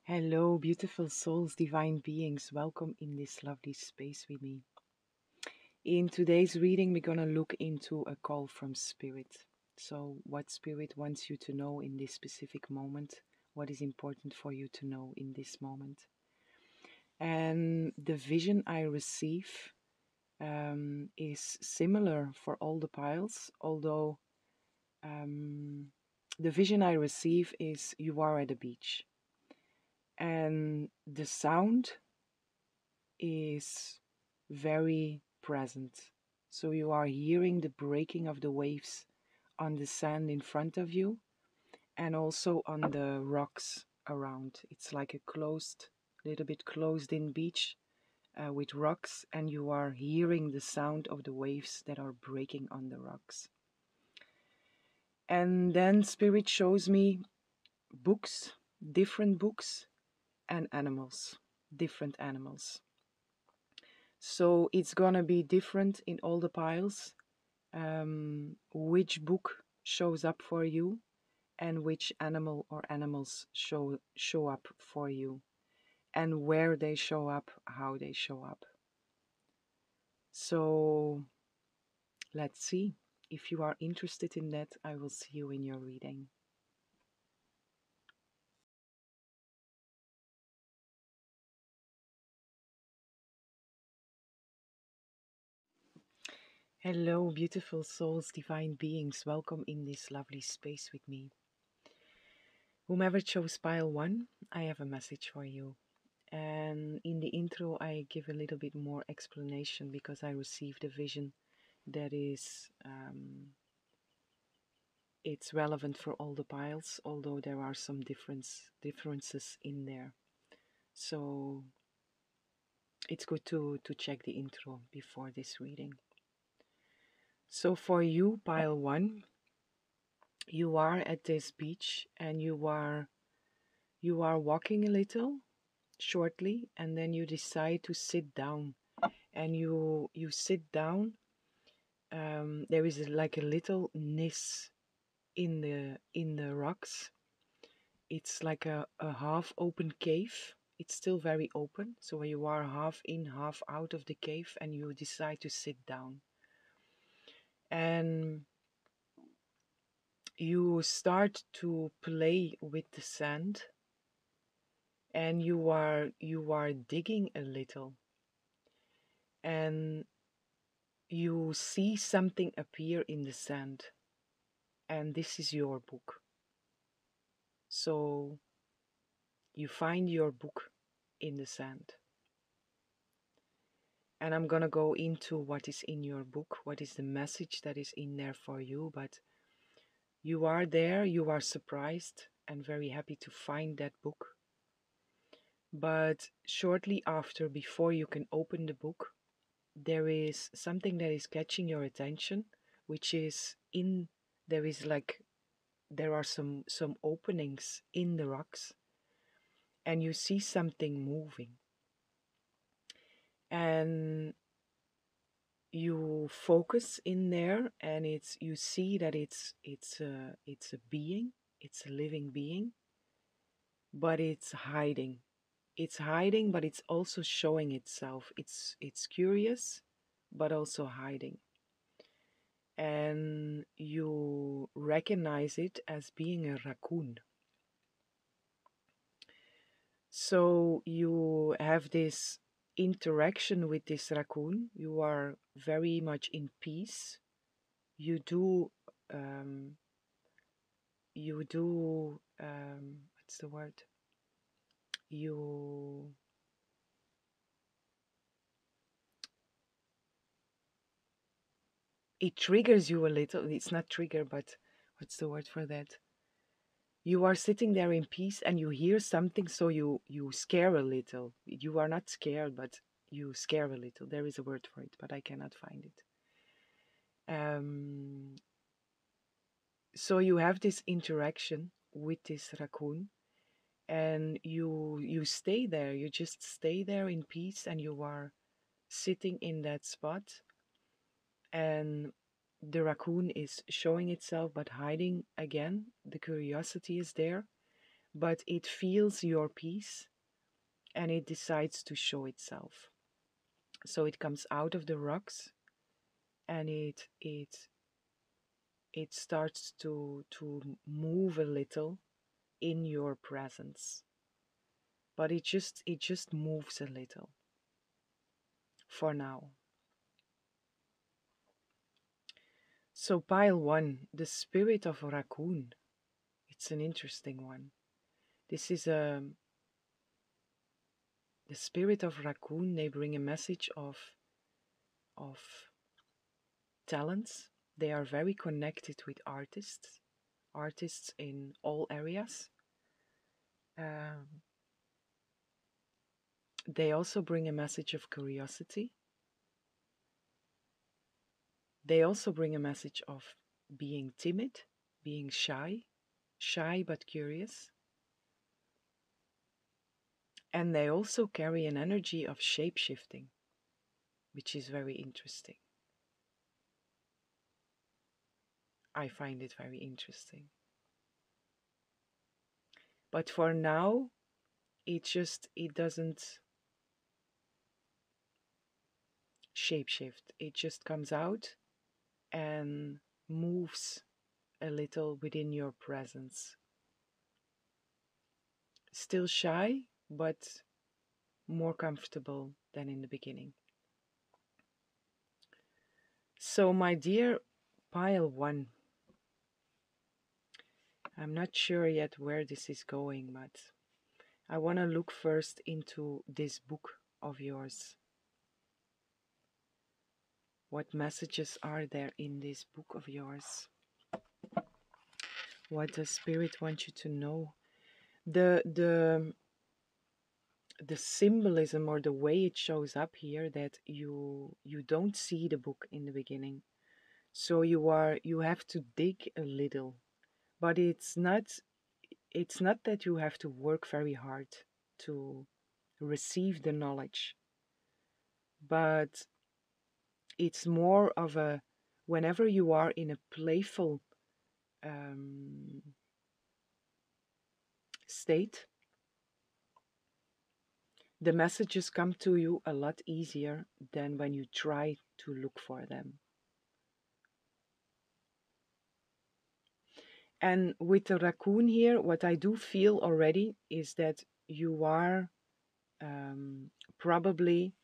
Hello, beautiful souls, divine beings. Welcome in this lovely space with me. In today's reading, we're going to look into a call from Spirit. So, what Spirit wants you to know in this specific moment, what is important for you to know in this moment. And the vision I receive is similar for all the piles, although the vision I receive is you are at a beach. And the sound is very present. So you are hearing the breaking of the waves on the sand in front of you and also on the rocks around. It's like a little bit closed in beach with rocks, and you are hearing the sound of the waves that are breaking on the rocks. And then Spirit shows me books, different books, and animals, different animals. So it's gonna be different in all the piles, which book shows up for you and which animal or animals show up for you and where they show up, how they show up. So let's see. If you are interested in that, I will see you in your reading. Hello, beautiful souls, divine beings. Welcome in this lovely space with me. Whomever chose pile 1, I have a message for you. And in the intro, I give a little bit more explanation because I received a vision that is, it's relevant for all the piles, although there are some differences in there. So it's good to check the intro before this reading. So for you, pile 1, you are at this beach and you are walking a little shortly, and then you decide to sit down, and you sit down. There is like a little niche in the rocks. It's like a half open cave. It's still very open, so you are half in, half out of the cave, and you decide to sit down. And you start to play with the sand, and you are digging a little, and you see something appear in the sand, and this is your book. So you find your book in the sand. And I'm gonna go into what is in your book, what is the message that is in there for you, but you are there, you are surprised and very happy to find that book. But shortly after, before you can open the book, there is something that is catching your attention, which is there are some openings in the rocks, and you see something moving, and you focus in there, and you see that it's a being, it's a living being, but it's hiding, but it's also showing itself. It's curious but also hiding, and you recognize it as being a raccoon. So you have this interaction with this raccoon. You are very much in peace. You do, um, what's the word? You, it triggers you a little. It's not trigger, but what's the word for that? You are sitting there in peace and you hear something, so you scare a little. You are not scared, but you scare a little. There is a word for it, but I cannot find it. So you have this interaction with this raccoon, and you stay there. You just stay there in peace, and you are sitting in that spot, and the raccoon is showing itself but hiding again. The curiosity is there, but it feels your peace and it decides to show itself. So it comes out of the rocks and it starts to move a little in your presence. But it just moves a little for now. So pile one, the spirit of raccoon. It's an interesting one. This is the spirit of raccoon. They bring a message of talents. They are very connected with artists in all areas. Um, they also bring a message of curiosity. They also bring a message of being timid, being shy but curious. And they also carry an energy of shape shifting, which is very interesting. I find it very interesting. But for now, it doesn't shapeshift. It just comes out and moves a little within your presence. Still shy, but more comfortable than in the beginning. So, my dear pile one, I'm not sure yet where this is going, but I want to look first into this book of yours. What messages are there in this book of yours? What does Spirit want you to know? The the symbolism or the way it shows up here, that you don't see the book in the beginning, so you have to dig a little, but it's not that you have to work very hard to receive the knowledge, but it's more of a, whenever you are in a playful um, state, the messages come to you a lot easier than when you try to look for them. And with the raccoon here, what I do feel already is that you are probably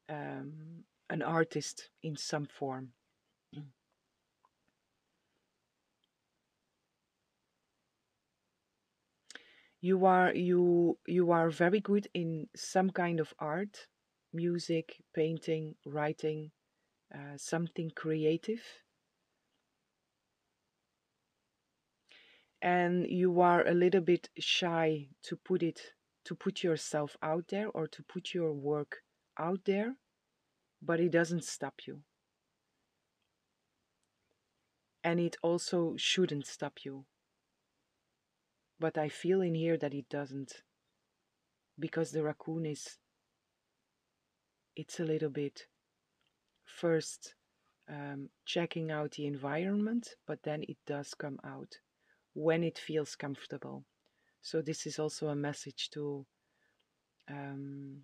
an artist in some form. You are very good in some kind of art, music, painting, writing, something creative, and you are a little bit shy to put yourself out there or to put your work out there, but it doesn't stop you, and it also shouldn't stop you, but I feel in here that it doesn't, because the raccoon is, it's a little bit first checking out the environment, but then it does come out when it feels comfortable. So this is also a message to um,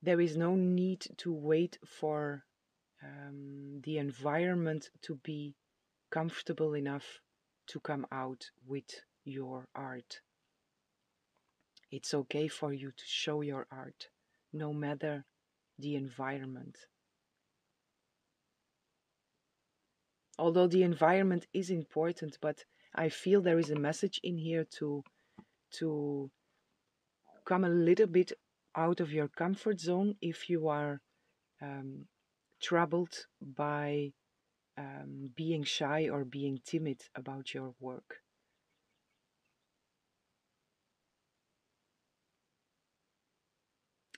there is no need to wait for the environment to be comfortable enough to come out with your art. It's okay for you to show your art, no matter the environment. Although the environment is important, but I feel there is a message in here to come a little bit out of your comfort zone if you are um, troubled by being shy or being timid about your work.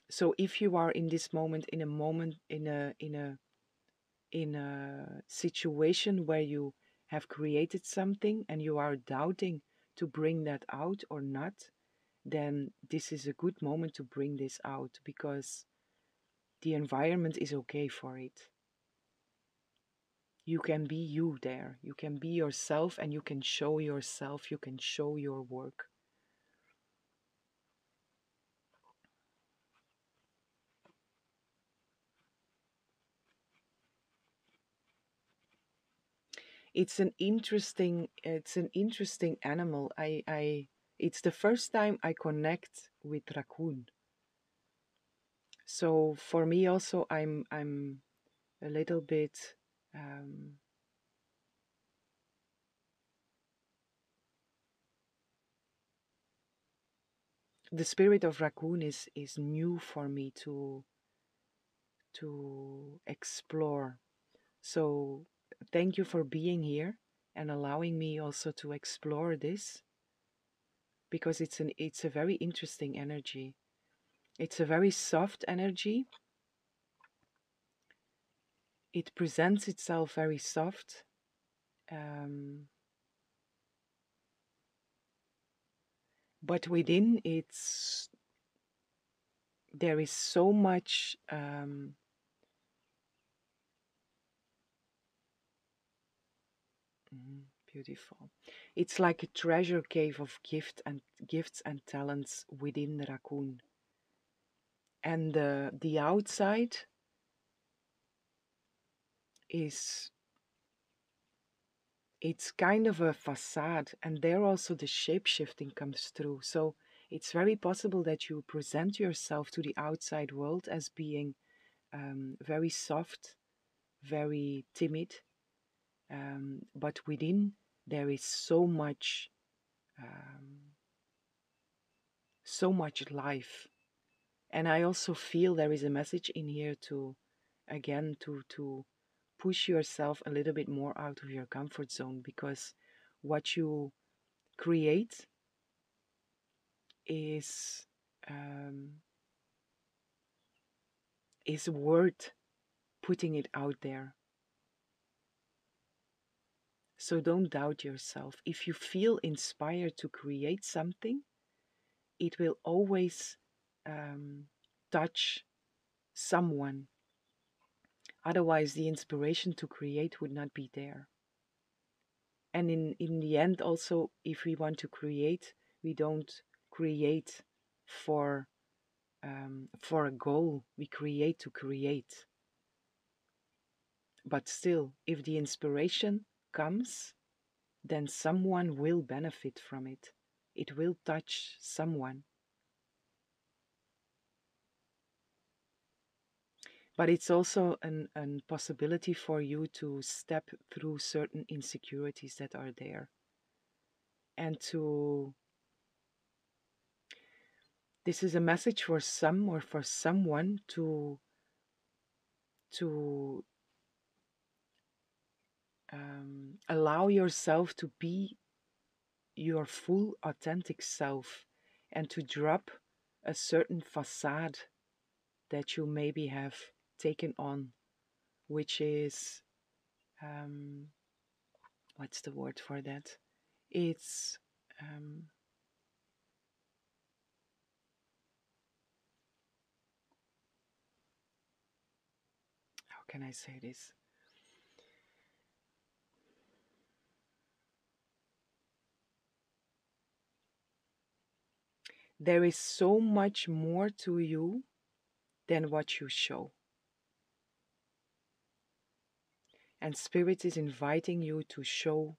So if you are in this moment, in a situation where you have created something and you are doubting to bring that out or not, then this is a good moment to bring this out, because the environment is okay for it. You can be you there. You can be yourself and you can show yourself. You can show your work. It's an interesting animal. It's the first time I connect with raccoon. So for me also, I'm a little bit. Um, the spirit of raccoon is new for me to explore. So thank you for being here and allowing me also to explore this, because it's a very interesting energy. It's a very soft energy. It presents itself very soft. Um, but within it's there is so much beautiful. It's like a treasure cave of gifts and talents within the raccoon. And the outside is it's kind of a facade, and there also the shape shifting comes through. So it's very possible that you present yourself to the outside world as being very soft, very timid, but within there is um, so much life. And I also feel there is a message in here to, again, to push yourself a little bit more out of your comfort zone, because what you create is um, is worth putting it out there. So don't doubt yourself. If you feel inspired to create something, it will always um, touch someone. Otherwise, the inspiration to create would not be there. And in the end, also, if we want to create, we don't create for for a goal. We create to create. But still, if the inspiration comes, then someone will benefit from it. It will touch someone. But it's also an possibility for you to step through certain insecurities that are there. And to, this is a message for some or for someone to allow yourself to be your full authentic self, and to drop a certain facade that you maybe have taken on, which is um, what's the word for that? It's how can I say this? There is so much more to you than what you show. And Spirit is inviting you to show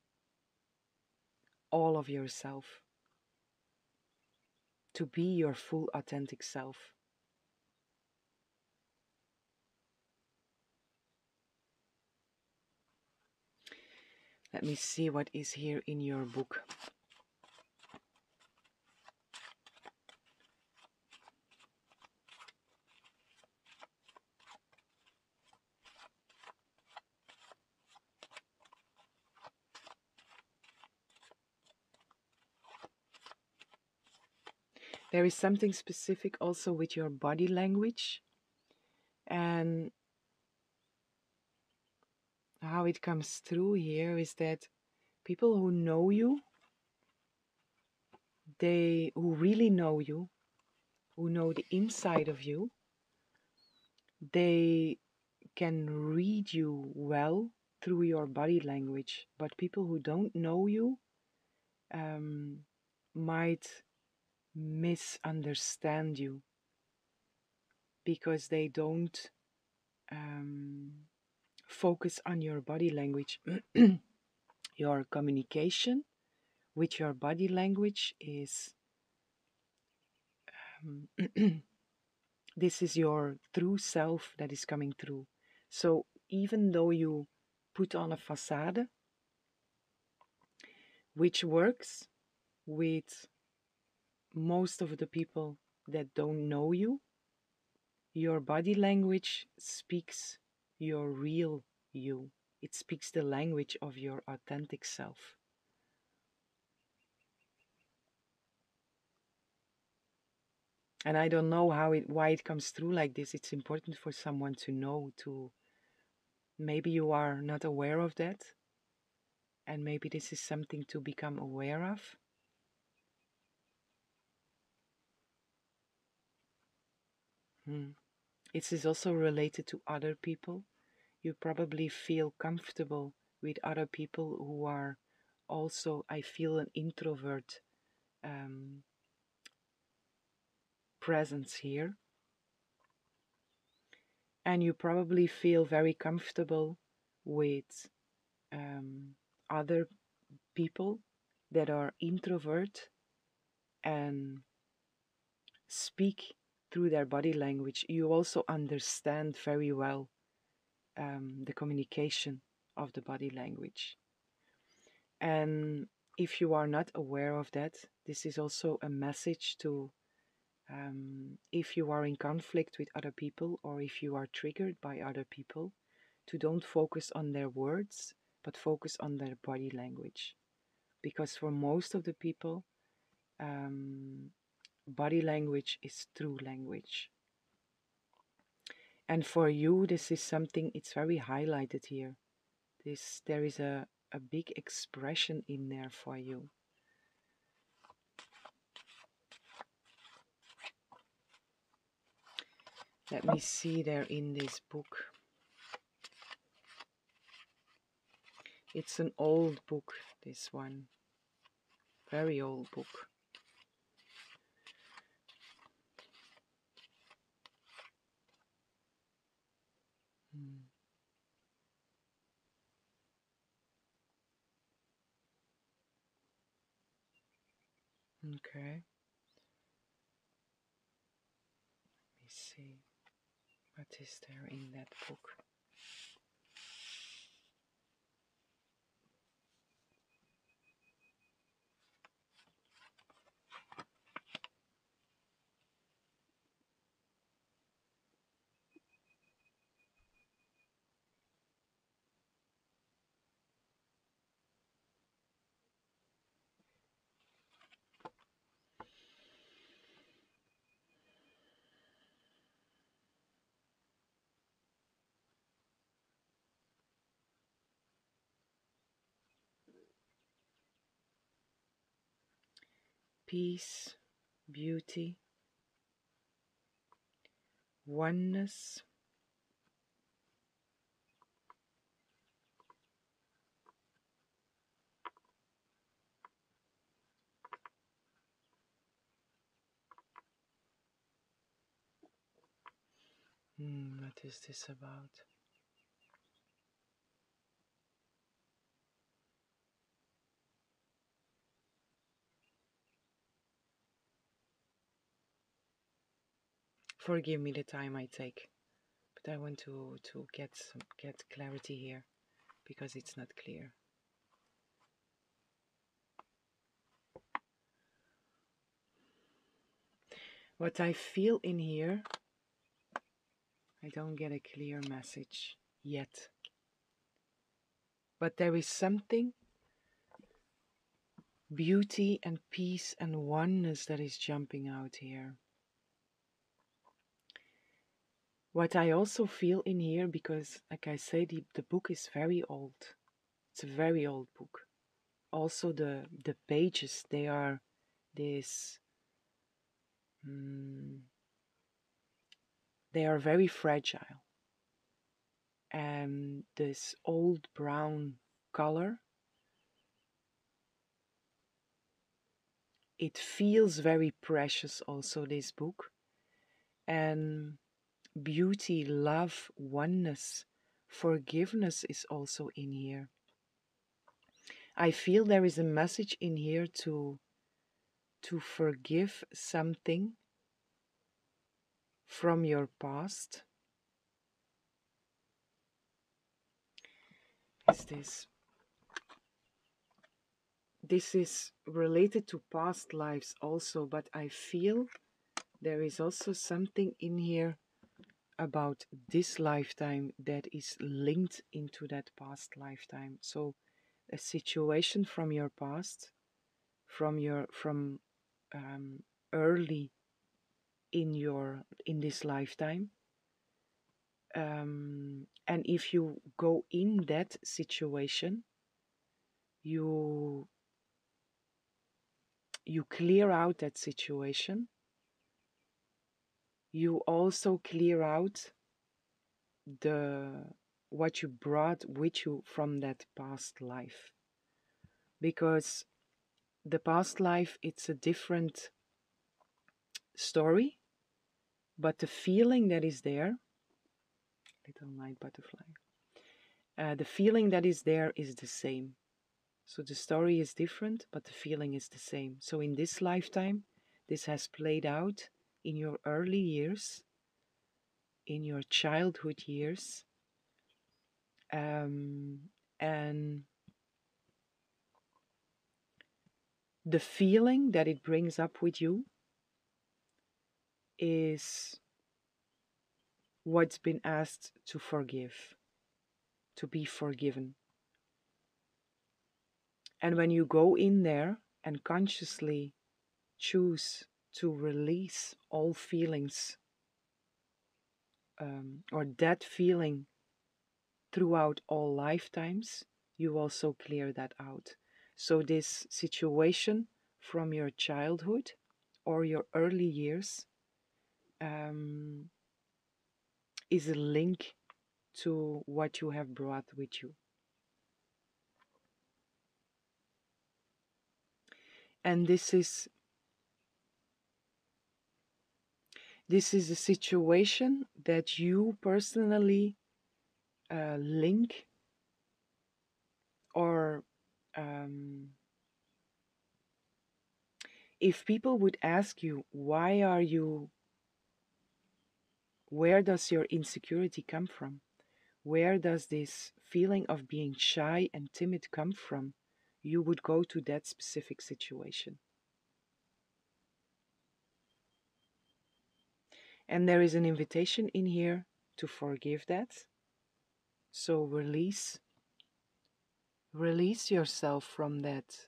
all of yourself, to be your full authentic self. Let me see what is here in your book. There is something specific also with your body language and how it comes through here is that people who know you, they who really know you, who know the inside of you, they can read you well through your body language, but people who don't know you might misunderstand you because they don't focus on your body language. Your communication with your body language is this is your true self that is coming through. So even though you put on a facade, which works with most of the people that don't know you, your body language speaks your real you. It speaks the language of your authentic self. And I don't know why it comes through like this. It's important for someone to know, to maybe you are not aware of that, and maybe this is something to become aware of. It is also related to other people. You probably feel comfortable with other people who are also, I feel, an introvert presence here. And you probably feel very comfortable with other people that are introvert and speak through their body language. You also understand very well the communication of the body language. And if you are not aware of that, this is also a message to if you are in conflict with other people or if you are triggered by other people, to don't focus on their words, but focus on their body language. Because for most of the people, body language is true language. And for you, this is something, it's very highlighted here. There is a big expression in there for you. Let me see there in this book. It's an old book, this one. Very old book. Okay. Let me see. What is there in that book? Peace, beauty, oneness, what is this about? Forgive me the time I take, but I want to get clarity here because it's not clear. What I feel in here, I don't get a clear message yet. But there is something, beauty and peace and oneness, that is jumping out here. What I also feel in here, because like I say, the book is very old. It's a very old book. Also the pages, they are this, they are very fragile. this old brown color. It feels very precious also, this book. And beauty, love, oneness, forgiveness is also in here. I feel there is a message in here to forgive something from your past. Is this is related to past lives also, but I feel there is also something in here about this lifetime that is linked into that past lifetime. So a situation from your past, from early in this lifetime, and if you go in that situation, you clear out that situation. You also clear out the what you brought with you from that past life, because the past life, it's a different story, but the feeling that is there, little night butterfly, the feeling that is there is the same. So the story is different, but the feeling is the same. So in this lifetime, this has played out in your early years, in your childhood years, and the feeling that it brings up with you is what's been asked to forgive, to be forgiven. And when you go in there and consciously choose to release all feelings, or that feeling throughout all lifetimes, you also clear that out. So this situation from your childhood or your early years is a link to what you have brought with you. And this is a situation that you personally link, or if people would ask you, where does your insecurity come from? Where does this feeling of being shy and timid come from? You would go to that specific situation. And there is an invitation in here to forgive that. So release yourself from that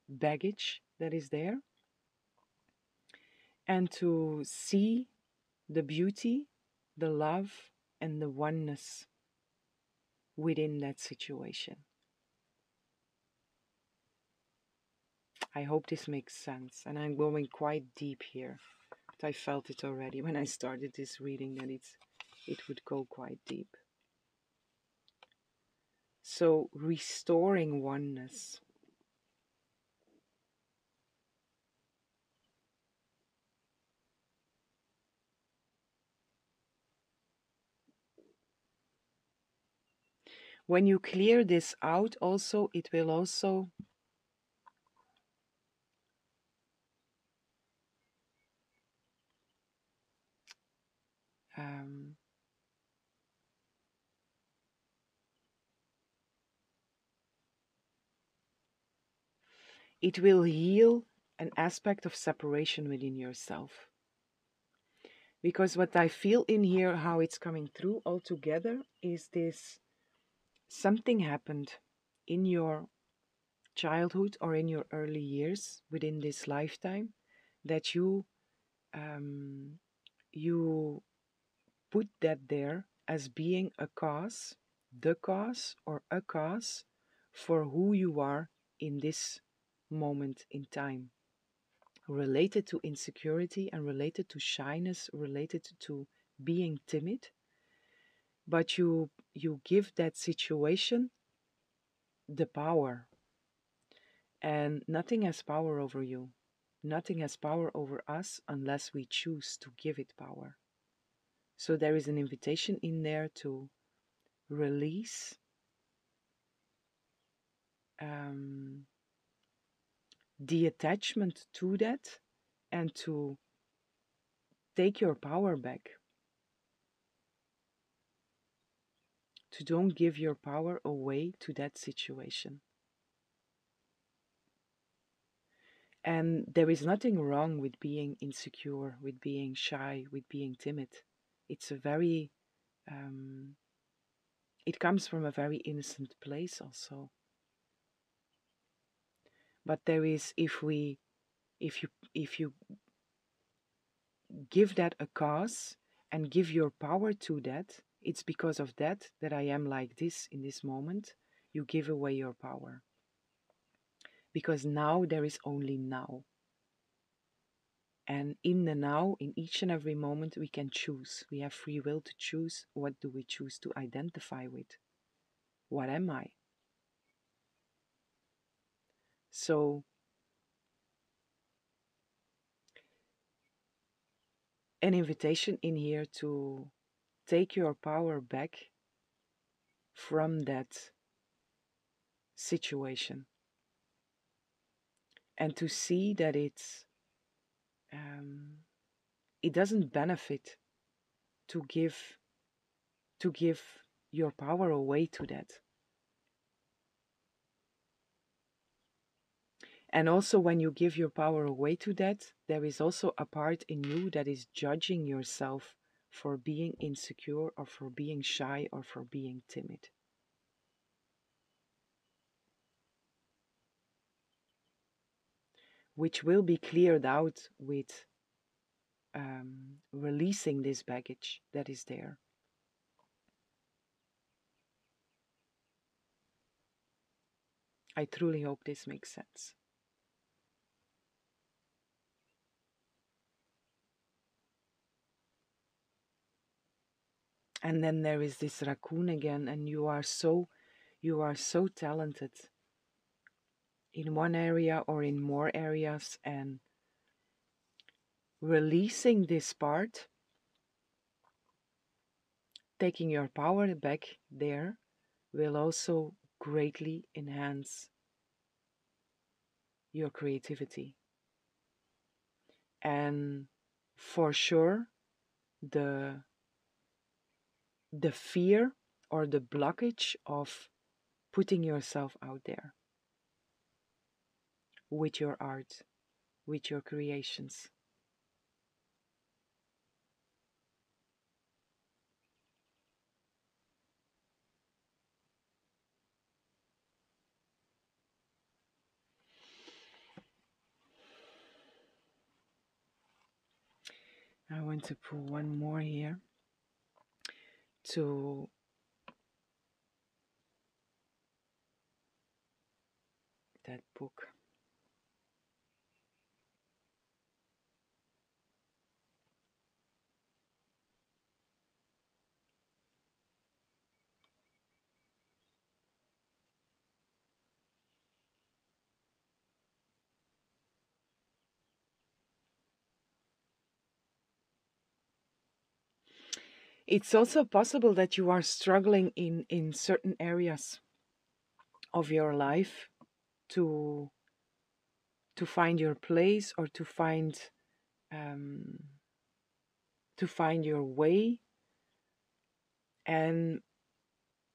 baggage that is there, and to see the beauty, the love, and the oneness within that situation. I hope this makes sense, and I'm going quite deep here. But I felt it already when I started this reading that it would go quite deep. So restoring oneness. When you clear this out also, it will also it will heal an aspect of separation within yourself. Because what I feel in here, how it's coming through altogether, is this: something happened in your childhood or in your early years within this lifetime that you put that there as being a cause, the cause, or a cause for who you are in this moment in time. related to insecurity and related to shyness, related to being timid, but you give that situation the power, and nothing has power over you. Nothing has power over us unless we choose to give it power. So there is an invitation in there to release um, the attachment to that and to take your power back. To don't give your power away to that situation. And there is nothing wrong with being insecure, with being shy, with being timid. It's a very, um, it comes from a very innocent place also. But there is, if you give that a cause and give your power to that, it's because of that that I am like this in this moment. You give away your power. Because now there is only now. And in the now, in each and every moment, we can choose. We have free will to choose. What do we choose to identify with? What am I? So, an invitation in here to take your power back from that situation and to see that um, it doesn't benefit to give your power away to that. And also, when you give your power away to that, there is also a part in you that is judging yourself for being insecure or for being shy or for being timid. Which will be cleared out with releasing this baggage that is there. I truly hope this makes sense. And then there is this raccoon again, and you are so talented in one area or in more areas, and releasing this part, taking your power back there, will also greatly enhance your creativity. And for sure, the fear or the blockage of putting yourself out there with your art, with your creations. I want to pull one more here to that book. It's also possible that you are struggling in certain areas of your life to find your place or um, to find your way. And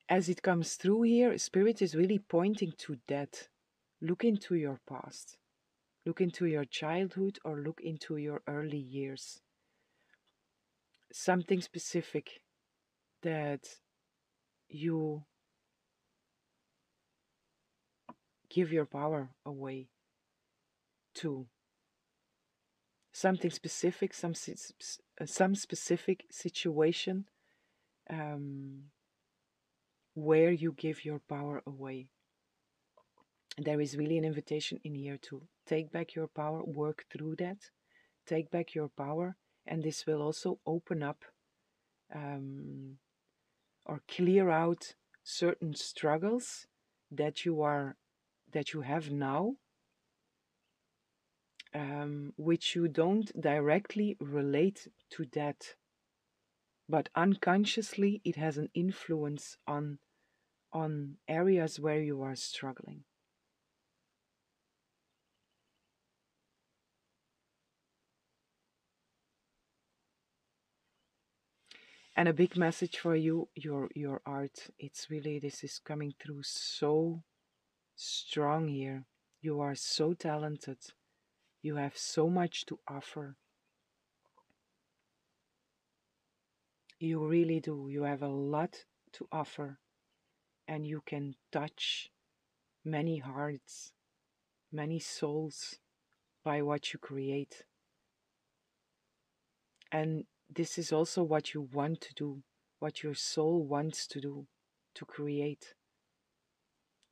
as it comes through here, Spirit is really pointing to that. Look into your past, look into your childhood, or look into your early years. Something specific that you give your power away to. Something specific, some specific situation where you give your power away. There is really an invitation in here to take back your power, work through that, take back your power, and this will also open up um, or clear out certain struggles that you have now, which you don't directly relate to that, but unconsciously it has an influence on areas where you are struggling. And a big message for you, your art. It's really, this is coming through so strong here. You are so talented. You have so much to offer. You really do. You have a lot to offer, and you can touch many hearts, many souls by what you create. And this is also what you want to do, what your soul wants to do, to create,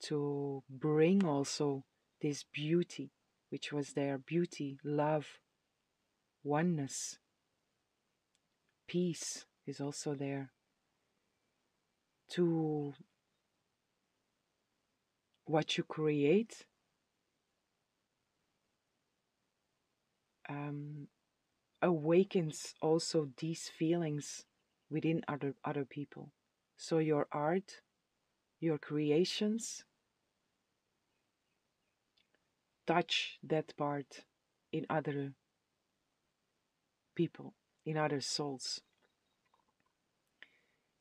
to bring also this beauty, which was there, beauty, love, oneness, peace is also there, to what you create. Um, Awakens also these feelings within other people. So your art, your creations touch that part in other people, in other souls.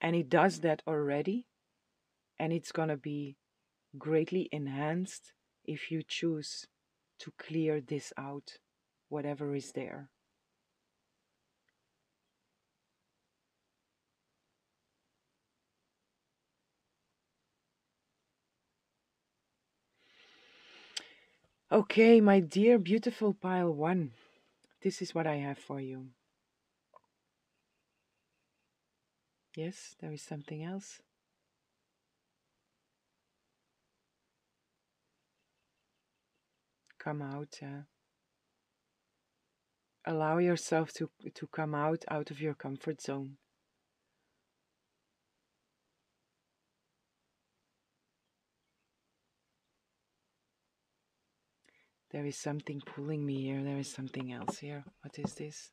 And it does that already, and it's going to be greatly enhanced if you choose to clear this out, whatever is there. Okay, my dear beautiful pile one, this is what I have for you. Yes, there is something else. Come out. Allow yourself to come out of your comfort zone. There is something pulling me here. There is something else here. What is this?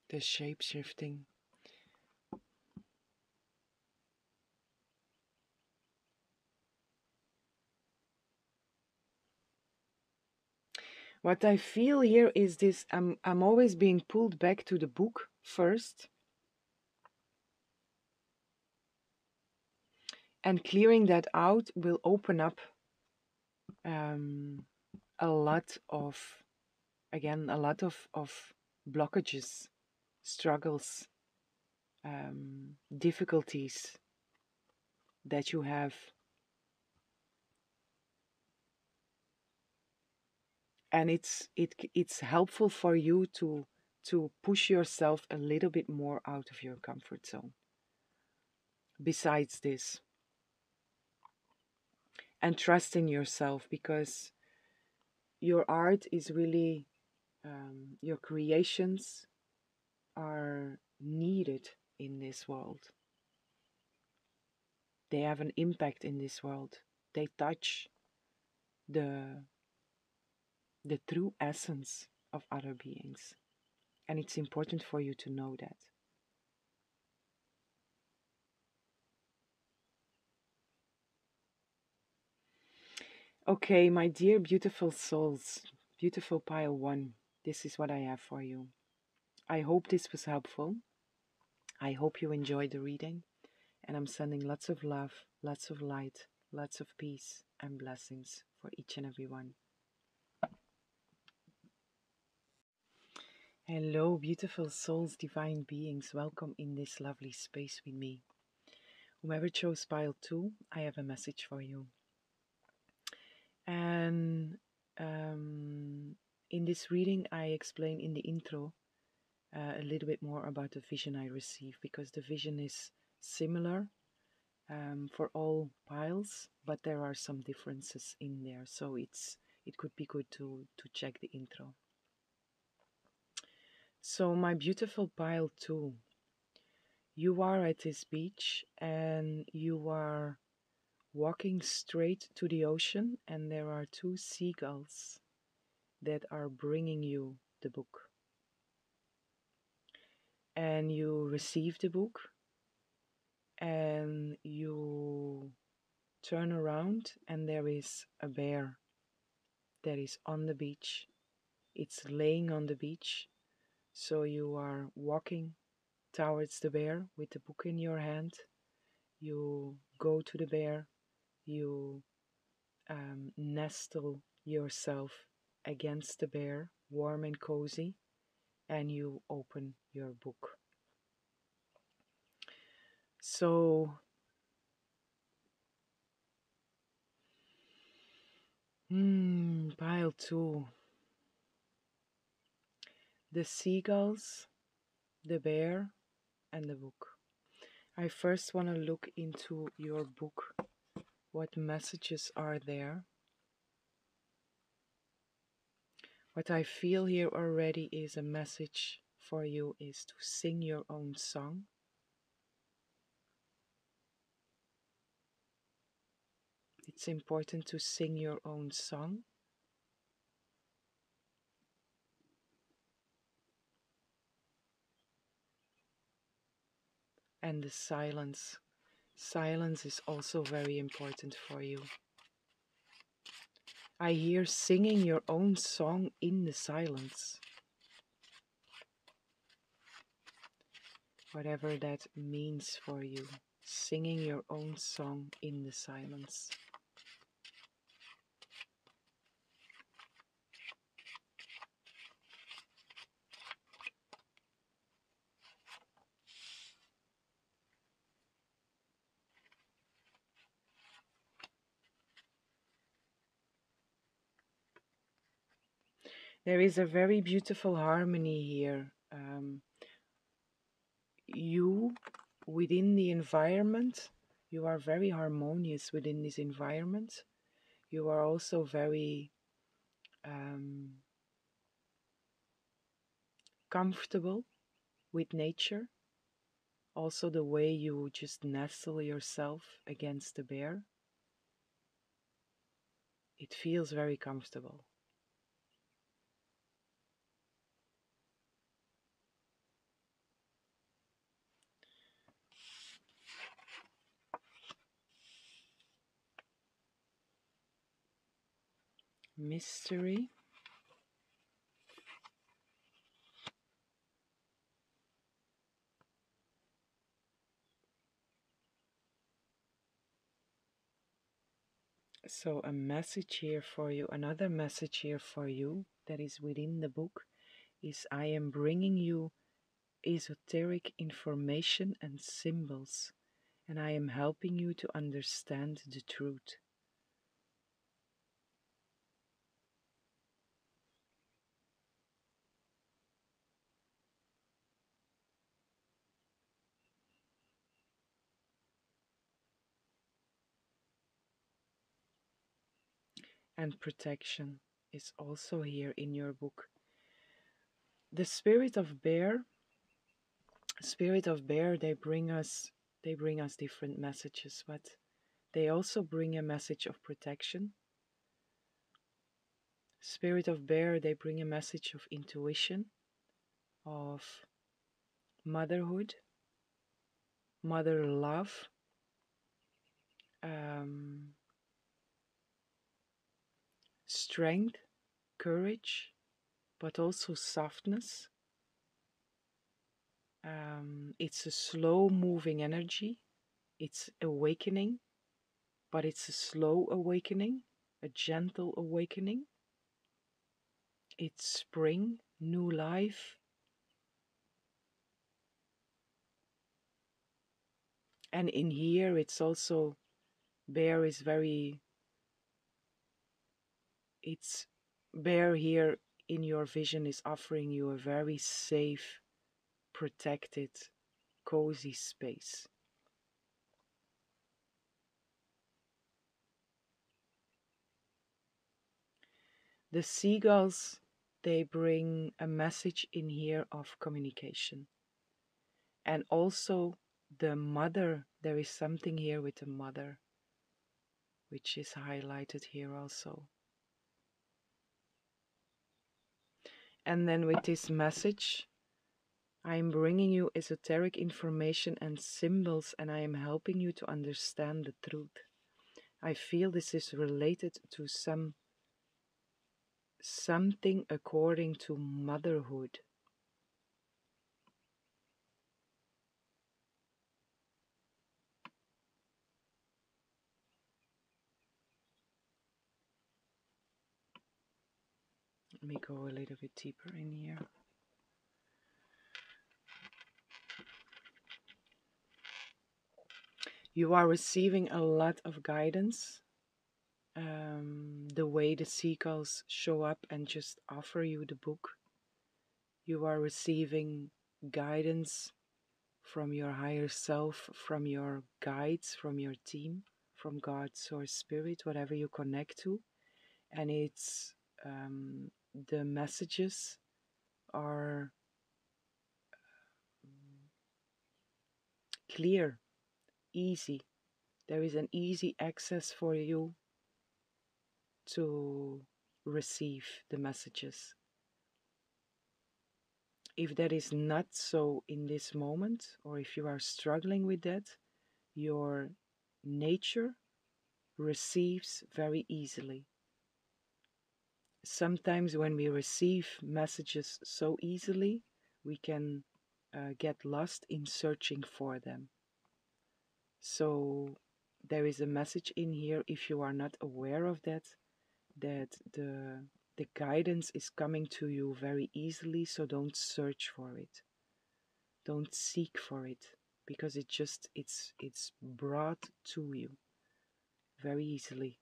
The shape shifting. What I feel here is this, I'm always being pulled back to the book first, and clearing that out will open up um, a lot of, again, a lot of blockages, struggles, difficulties that you have. And it's helpful for you to push yourself a little bit more out of your comfort zone. Besides this, and trust in yourself, because your art is really, your creations are needed in this world. They have an impact in this world. They touch the the true essence of other beings, and it's important for you to know that. Okay, my dear beautiful souls, beautiful pile one, this is what I have for you. I hope this was helpful. I hope you enjoyed the reading, and I'm sending lots of love, lots of light, lots of peace and blessings for each and every one. Hello, beautiful souls, divine beings, welcome in this lovely space with me. Whoever chose pile 2, I have a message for you. And in this reading, I explain in the intro a little bit more about the vision I received, because the vision is similar for all piles, but there are some differences in there. So it could be good to check the intro. So my beautiful pile 2, you are at this beach and you are walking straight to the ocean, and there are two seagulls that are bringing you the book. And you receive the book and you turn around, and there is a bear that is on the beach. It's laying on the beach. So you are walking towards the bear with the book in your hand. You go to the bear, you nestle yourself against the bear, warm and cozy, and you open your book. So, pile 2. The seagulls, the bear, and the book. I first want to look into your book. What messages are there? What I feel here already is a message for you is to sing your own song. It's important to sing your own song. And the silence. Silence is also very important for you. I hear singing your own song in the silence. Whatever that means for you, singing your own song in the silence. There is a very beautiful harmony here. You, within the environment, you are very harmonious within this environment. You are also very comfortable with nature. Also, the way you just nestle yourself against the bear. It feels very comfortable. Mystery. So a message here for you, another message here for you that is within the book is I am bringing you esoteric information and symbols, and I am helping you to understand the truth. And protection is also here in your book. The spirit of bear, they bring us different messages, but they also bring a message of protection. Spirit of bear, they bring a message of intuition, of motherhood, mother love, um, strength, courage, but also softness. It's a slow moving energy. It's awakening, but it's a slow awakening, a gentle awakening. It's spring, new life. And in here, it's also, bear is very, it's, bear here in your vision is offering you a very safe protected, cozy space. The seagulls, they bring a message in here of communication. And also the mother, there is something here with the mother, which is highlighted here also. And then with this message, I am bringing you esoteric information and symbols, and I am helping you to understand the truth. I feel this is related to something according to motherhood. Let me go a little bit deeper in here. You are receiving a lot of guidance. The way the seagulls show up and just offer you the book. You are receiving guidance from your higher self, from your guides, from your team, from God, Source, Spirit, whatever you connect to. And it's the messages are clear, easy. There is an easy access for you to receive the messages. If that is not so in this moment, or if you are struggling with that, your nature receives very easily. Sometimes when we receive messages so easily, we can get lost in searching for them. So there is a message in here, if you are not aware of that, that the guidance is coming to you very easily, so don't search for it. Don't seek for it, because it's brought to you very easily.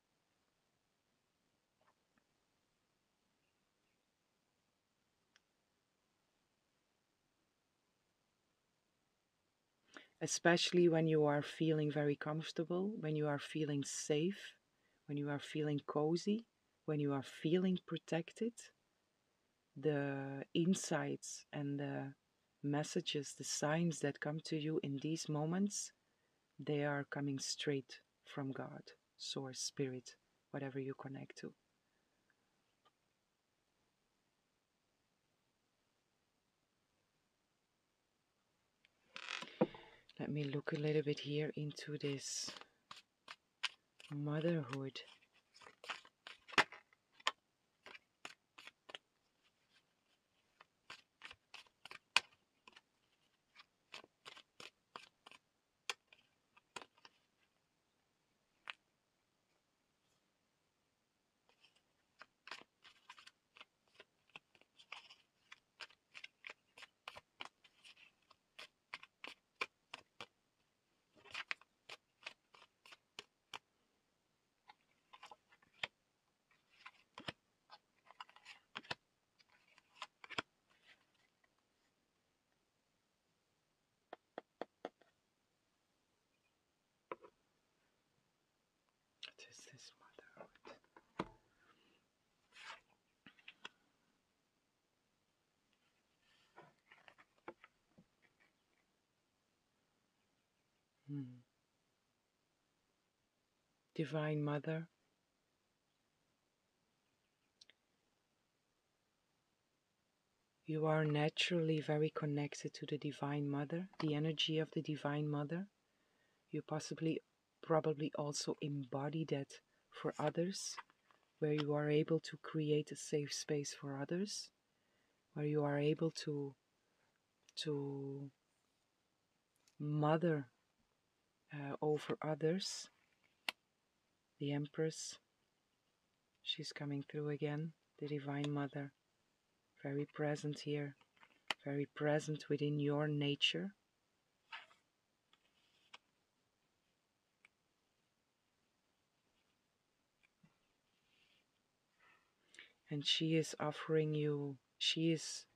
Especially when you are feeling very comfortable, when you are feeling safe, when you are feeling cozy, when you are feeling protected, the insights and the messages, the signs that come to you in these moments, they are coming straight from God, Source, Spirit, whatever you connect to. Let me look a little bit here into this motherhood. What is this motherhood? Divine Mother, you are naturally very connected to the Divine Mother, the energy of the Divine Mother. You probably also embody that for others, where you are able to create a safe space for others, where you are able to mother over others. The Empress, she's coming through again, the Divine Mother, very present here, very present within your nature. And she is offering you, she is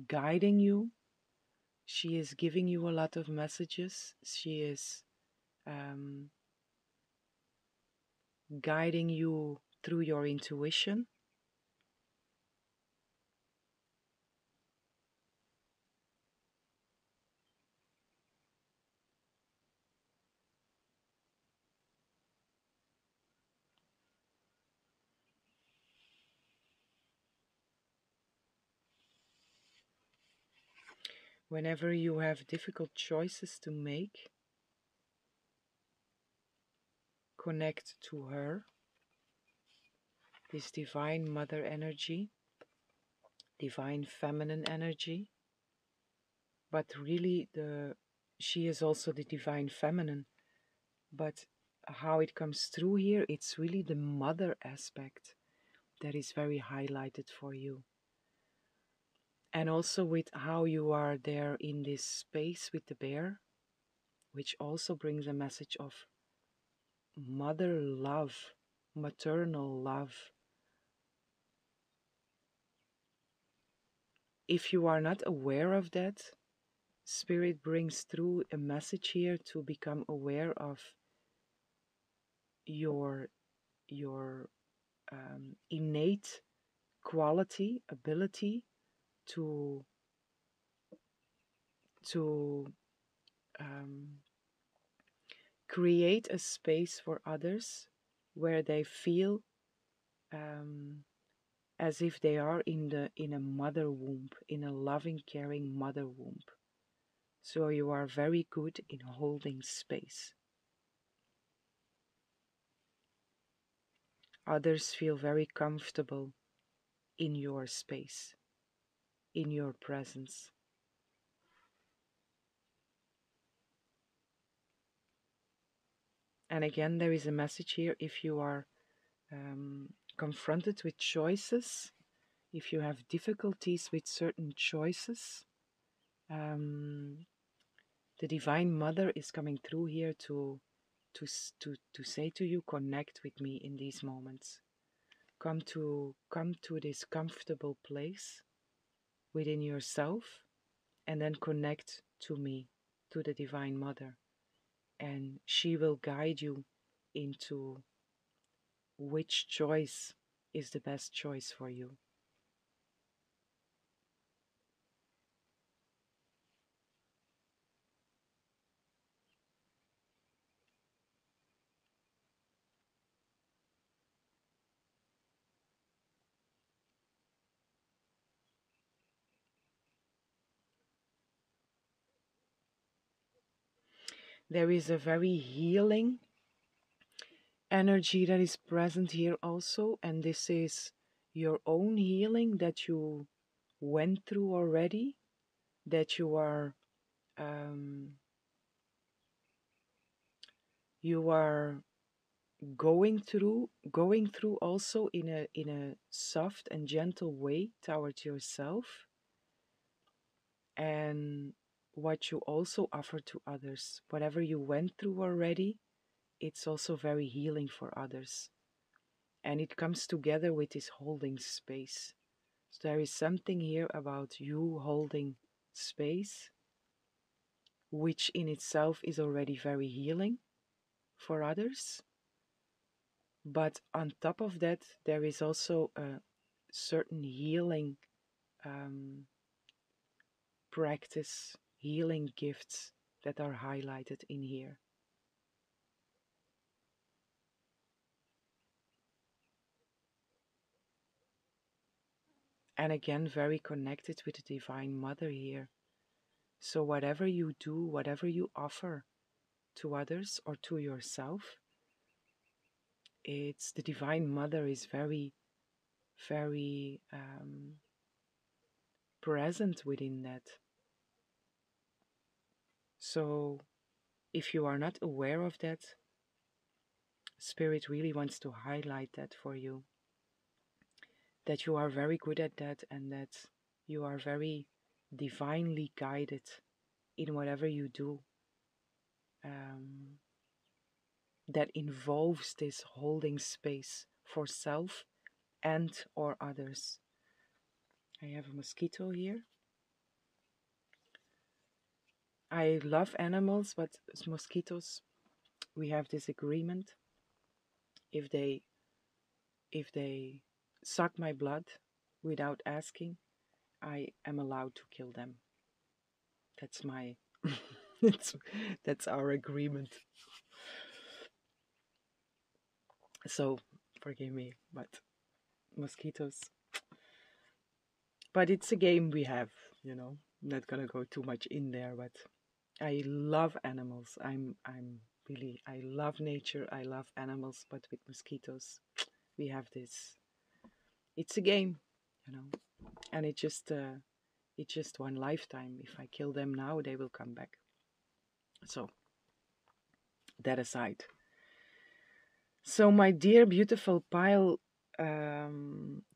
guiding you She is giving you a lot of messages. She is um, guiding you through your intuition. Whenever you have difficult choices to make, connect to her, this divine mother energy, divine feminine energy, but really she is also the divine feminine. But how it comes through here, it's really the mother aspect that is very highlighted for you. And also with how you are there in this space with the bear, which also brings a message of mother love, maternal love. If you are not aware of that, Spirit brings through a message here to become aware of your your innate quality, ability to to um, create a space for others where they feel um, as if they are in a mother womb, in a loving, caring mother womb. So you are very good in holding space. Others feel very comfortable in your space, in your presence. And again, there is a message here if you are confronted with choices, if you have difficulties with certain choices, um, the Divine Mother is coming through here to say to you, connect with me in these moments. Come to this comfortable place within yourself, and then connect to me, to the Divine Mother, and she will guide you into which choice is the best choice for you. There is a very healing energy that is present here also, and this is your own healing that you went through already, that um, you are going through also in a soft and gentle way towards yourself, and what you also offer to others. Whatever you went through already, it's also very healing for others. And it comes together with this holding space. So there is something here about you holding space, which in itself is already very healing for others. But on top of that, there is also a certain healing um, practice, healing gifts that are highlighted in here. And again, very connected with the Divine Mother here. So, whatever you do, whatever you offer to others or to yourself, it's the Divine Mother is very, very present within that. So, if you are not aware of that, Spirit really wants to highlight that for you. That you are very good at that, and that you are very divinely guided in whatever you do. Um, that involves this holding space for self and or others. I have a mosquito here. I love animals, but mosquitoes, we have this agreement. If they if they suck my blood without asking, I am allowed to kill them. That's my it's, that's our agreement. So forgive me, but mosquitoes. But it's a game we have, you know. Not gonna go too much in there, but I love animals. I'm really I love nature. I love animals, but with mosquitoes, we have this. It's a game, you know, and it's just one lifetime. If I kill them now, they will come back. So that aside. So my dear beautiful pile,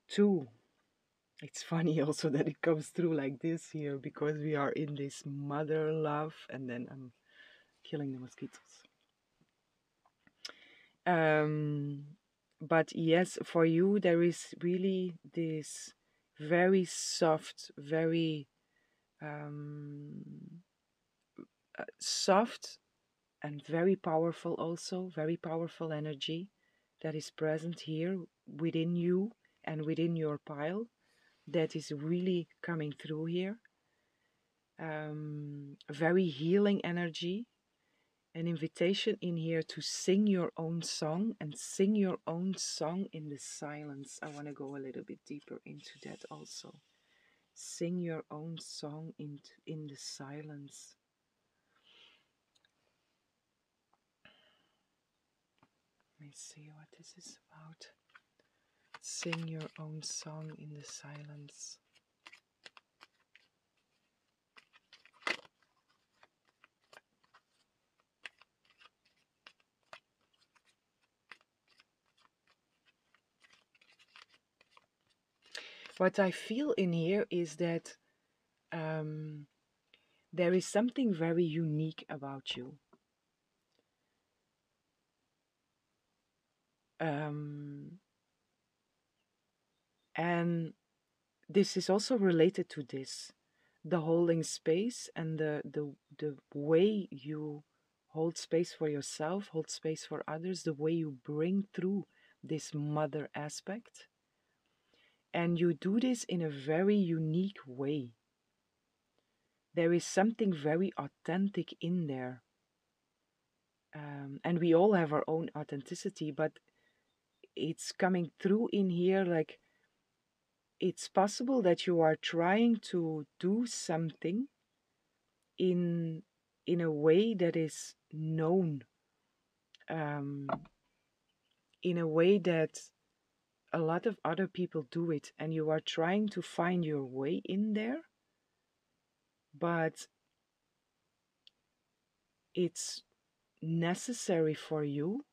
two. It's funny also that it comes through like this here because we are in this mother love, and then I'm killing the mosquitoes. Um, but yes, for you, there is really this very soft, very um, soft and very powerful, also very powerful energy that is present here within you and within your pile that is really coming through here. Very healing energy, an invitation in here to sing your own song and sing your own song in the silence. I want to go a little bit deeper into that also. Sing your own song in the silence. Let me see what this is about. Sing your own song in the silence. What I feel in here is that there is something very unique about you. Um, and this is also related to this, the holding space and the way you hold space for yourself, hold space for others, the way you bring through this mother aspect. And you do this in a very unique way. There is something very authentic in there. And we all have our own authenticity, but it's coming through in here like it's possible that you are trying to do something in a way that is known, um, in a way that a lot of other people do it, and you are trying to find your way in there, but it's necessary for you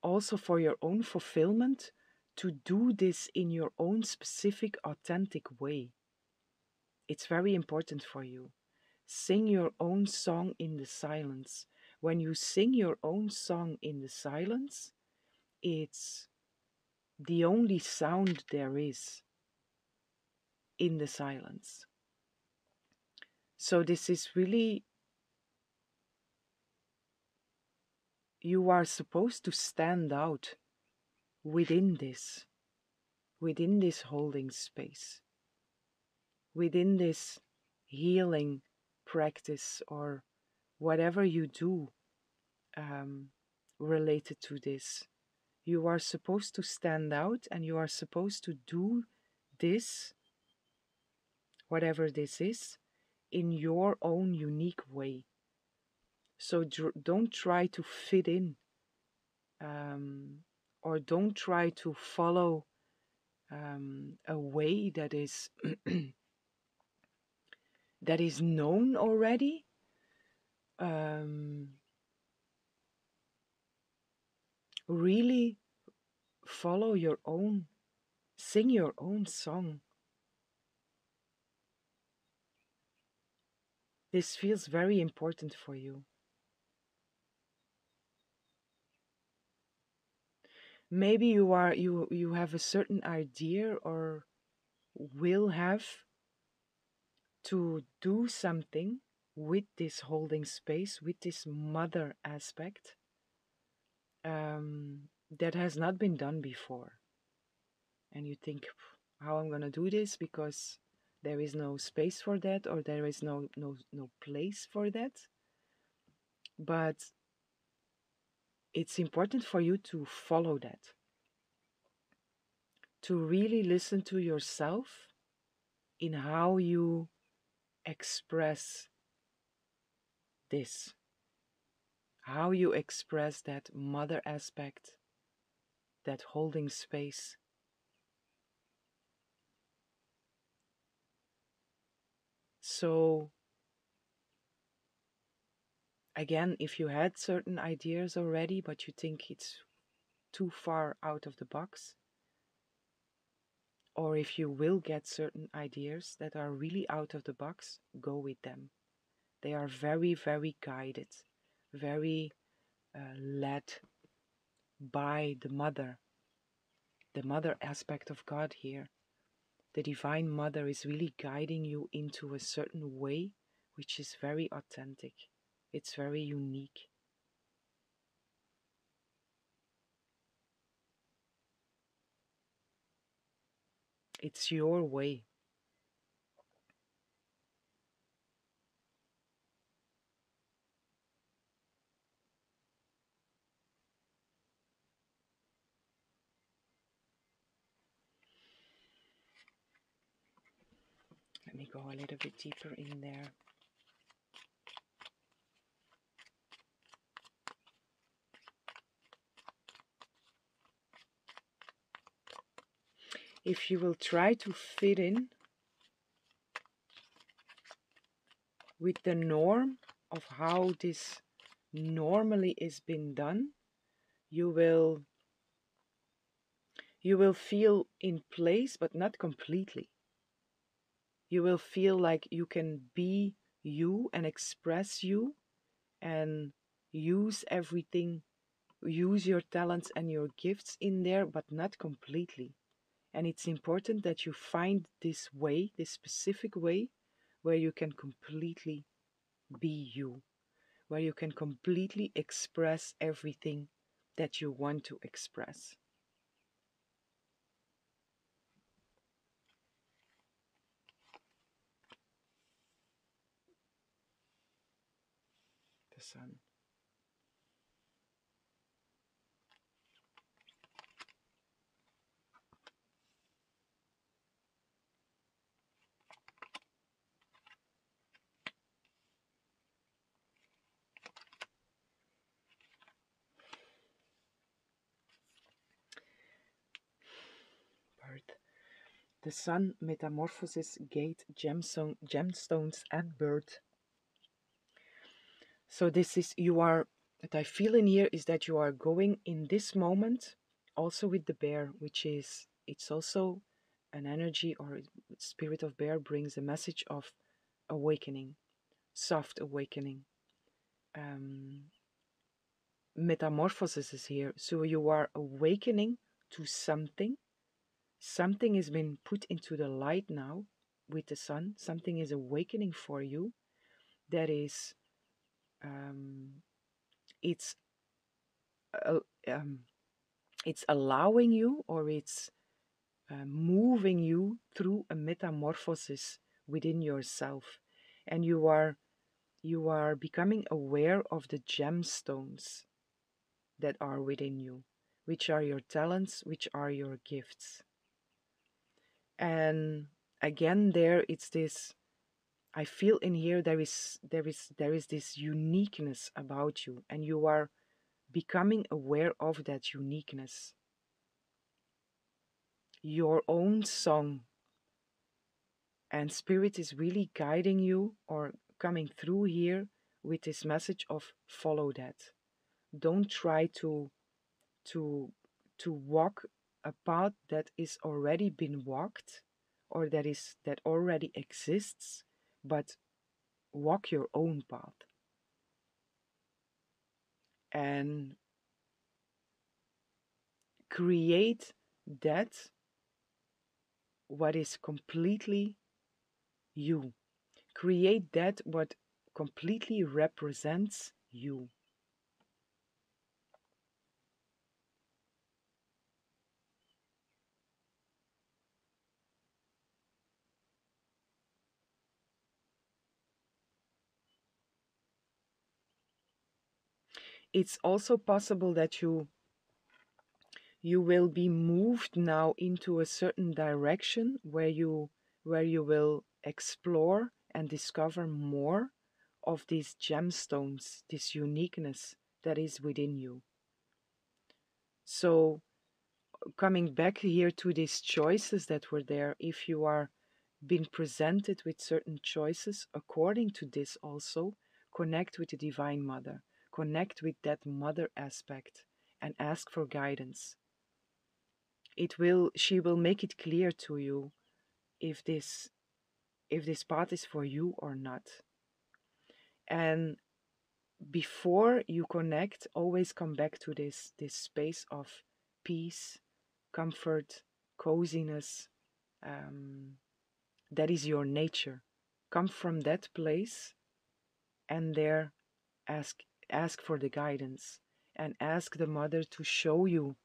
also for your own fulfillment to do this in your own specific authentic way. It's very important for you. Sing your own song in the silence. When you sing your own song in the silence, it's the only sound there is in the silence. So this is really, you are supposed to stand out within this holding space, within this healing practice or whatever you do um, related to this. You are supposed to stand out and you are supposed to do this, whatever this is, in your own unique way. So don't try to fit in, um, or don't try to follow a way that is that is known already. Um, really follow your own, sing your own song. This feels very important for you. Maybe you have a certain idea or will have to do something with this holding space, with this mother aspect, that has not been done before. And you think, how I'm going to do this, because there is no space for that, or there is no place for that. But it's important for you to follow that, to really listen to yourself in how you express this, how you express that mother aspect, that holding space. So, again, if you had certain ideas already, but you think it's too far out of the box, or if you will get certain ideas that are really out of the box, go with them. They are very, very guided, very led by the mother aspect of God here. The Divine Mother is really guiding you into a certain way, which is very authentic. It's very unique. It's your way. Let me go a little bit deeper in there. If you will try to fit in with the norm of how this normally is being done, you will feel in place, but not completely. You will feel like you can be you and express you and use everything, use your talents and your gifts in there, but not completely. And it's important that you find this way, this specific way, where you can completely be you, where you can completely express everything that you want to express. The sun. Birth. The sun, metamorphosis, gate, gemstones, and birth. So this is, you are, what I feel in here is that you are going in this moment also with the bear, which is, it's also an energy, or spirit of bear brings a message of awakening, soft awakening. Metamorphosis is here. So you are awakening to something. Something has been put into the light now with the sun. Something is awakening for you. That is, it's uh, um, it's allowing you, or it's moving you through a metamorphosis within yourself, and you are becoming aware of the gemstones that are within you, which are your talents, which are your gifts. And again, there it's this, I feel in here there is this uniqueness about you, and you are becoming aware of that uniqueness. Your own song, and spirit is really guiding you, or coming through here with this message of follow that. Don't try to to walk a path that is already been walked, or that already exists, but walk your own path and create that what is completely you. Create that what completely represents you. It's also possible that you will be moved now into a certain direction where you will explore and discover more of these gemstones, this uniqueness that is within you. So coming back here to these choices that were there, if you are being presented with certain choices according to this, also connect with the Divine Mother, connect with that mother aspect, and ask for guidance. She will make it clear to you if this path is for you or not. And before you connect, always come back to this space of peace, comfort, coziness. um, that is your nature. Come from that place, and there ask ask for the guidance, and ask the mother to show you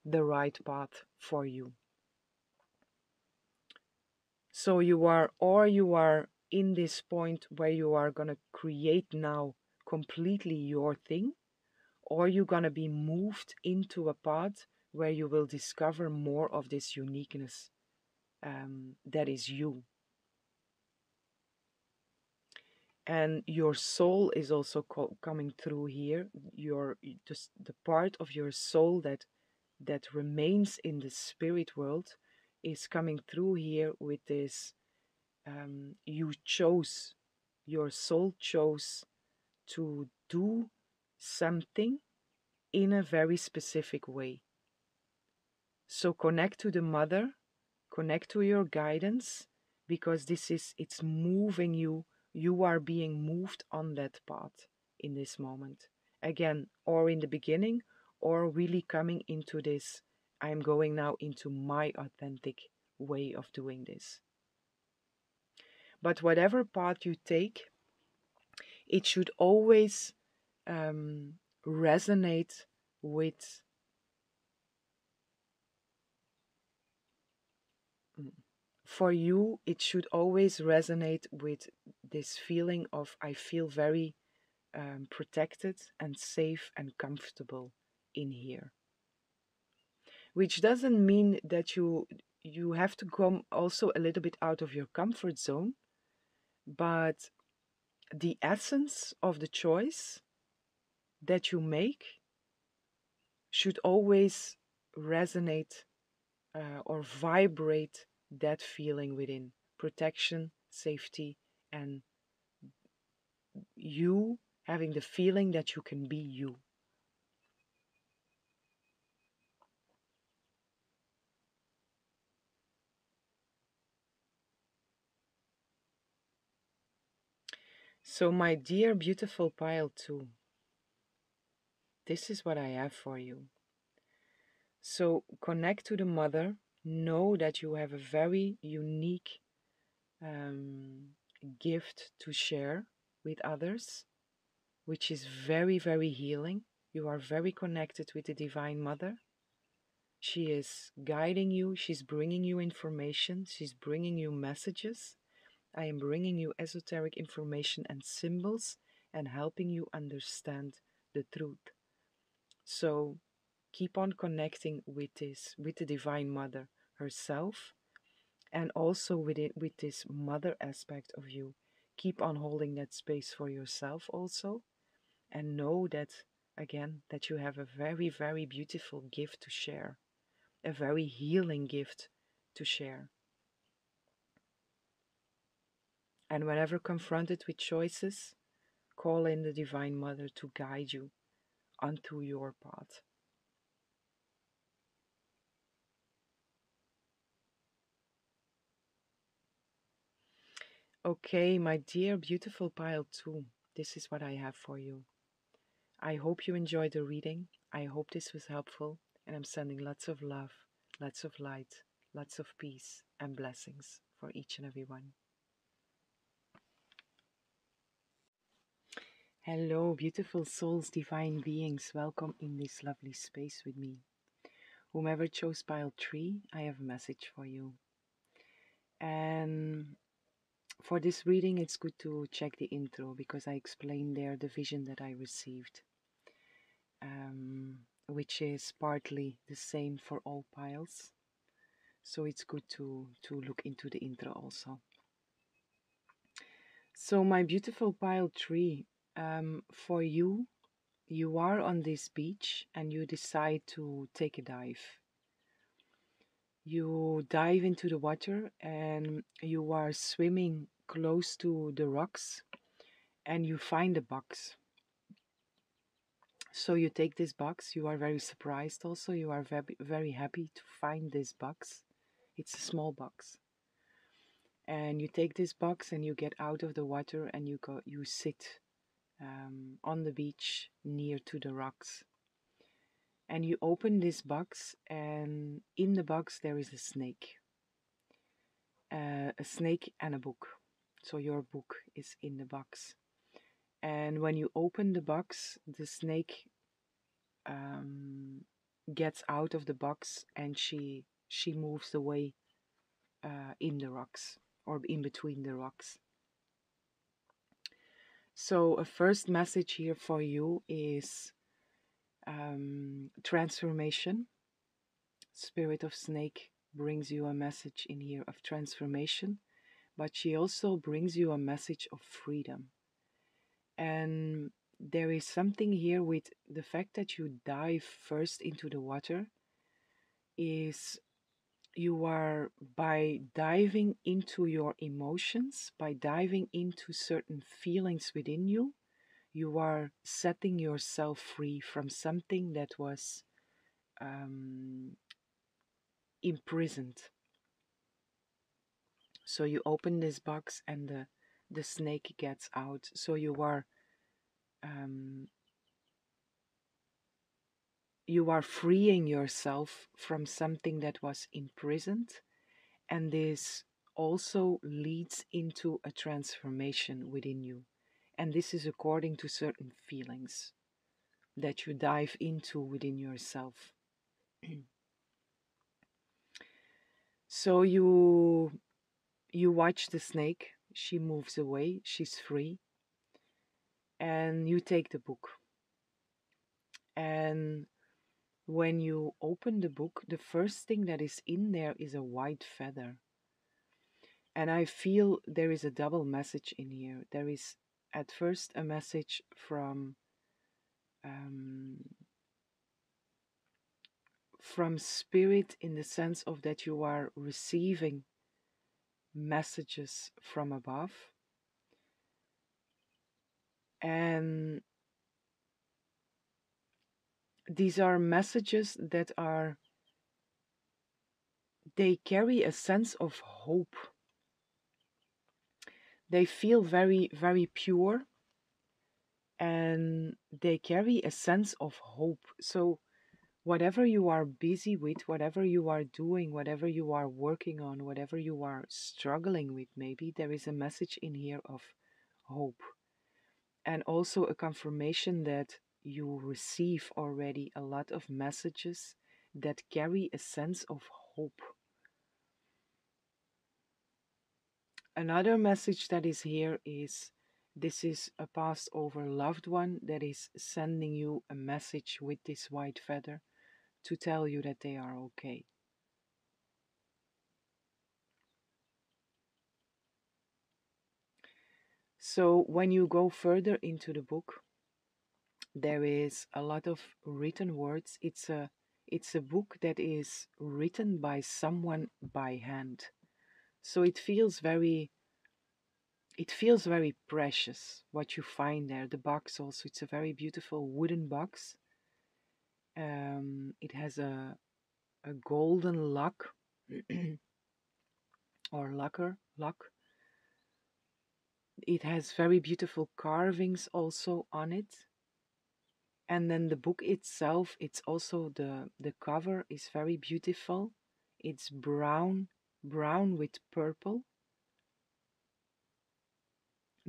the right path for you. So you are in this point where you are going to create now completely your thing, or you're going to be moved into a path where you will discover more of this uniqueness, that is you. And your soul is also coming through here. Just the part of your soul that remains in the spirit world is coming through here with this. You chose, your soul chose to do something in a very specific way. So connect to the mother, connect to your guidance, because it's moving you. You are being moved on that path in this moment. Again, or in the beginning, or really coming into this, I'm going now into my authentic way of doing this. But whatever path you take, it should always resonate with, for you, it should always resonate with this feeling of I feel very protected and safe and comfortable in here. Which doesn't mean that you have to come also a little bit out of your comfort zone, but the essence of the choice that you make should always resonate or vibrate that feeling within protection, safety, and you having the feeling that you can be you. So, my dear beautiful pile 2, this is what I have for you. So, connect to the mother. Know that you have a very unique gift to share with others, which is very, very healing. You are very connected with the Divine Mother. She is guiding you, she's bringing you information, she's bringing you messages. I am bringing you esoteric information and symbols and helping you understand the truth. So keep on connecting with this, with the Divine Mother herself, and also with this mother aspect of you. Keep on holding that space for yourself also, and know that again that you have a very, very beautiful gift to share, a very healing gift to share. And whenever confronted with choices, call in the Divine Mother to guide you onto your path. Okay, my dear beautiful pile 2, this is what I have for you. I hope you enjoyed the reading. I hope this was helpful, and I'm sending lots of love, lots of light, lots of peace and blessings for each and every one. Hello, beautiful souls, divine beings. Welcome in this lovely space with me. Whomever chose pile 3, I have a message for you. And for this reading, it's good to check the intro because I explained there the vision that I received, which is partly the same for all piles. So it's good to look into the intro also. So my beautiful pile 3, for you, you are on this beach and you decide to take a dive. You dive into the water and you are swimming close to the rocks and you find a box. So you take this box, you are very surprised also, you are very, very happy to find this box. It's a small box. And you take this box and you get out of the water and you sit on the beach near to the rocks. And you open this box, and in the box there is a snake. A snake and a book. So your book is in the box. And when you open the box, the snake gets out of the box and she moves away in the rocks or in between the rocks. So a first message here for you is transformation. Spirit of Snake brings you a message in here of transformation, but she also brings you a message of freedom. And there is something here with the fact that you dive first into the water is you are, by diving into your emotions, by diving into certain feelings within you, you are setting yourself free from something that was imprisoned. So you open this box and the snake gets out. So you are freeing yourself from something that was imprisoned, and this also leads into a transformation within you. And this is according to certain feelings that you dive into within yourself. So you watch the snake, she moves away, she's free, and you take the book. And when you open the book, the first thing that is in there is a white feather. And I feel there is a double message in here. There is at first a message from spirit, in the sense of that you are receiving messages from above. And these are messages that they carry a sense of hope. They feel very, very pure, and they carry a sense of hope. So whatever you are busy with, whatever you are doing, whatever you are working on, whatever you are struggling with, maybe there is a message in here of hope. And also a confirmation that you receive already a lot of messages that carry a sense of hope. Another message that is here is this is a passed over loved one that is sending you a message with this white feather to tell you that they are okay. So when you go further into the book, there is a lot of written words. It's a book that is written by someone by hand. So it feels very precious what you find there. The box also, it's a very beautiful wooden box. It has a golden lock or lock. It has very beautiful carvings also on it. And then the book itself, it's also the cover is very beautiful. It's brown with purple.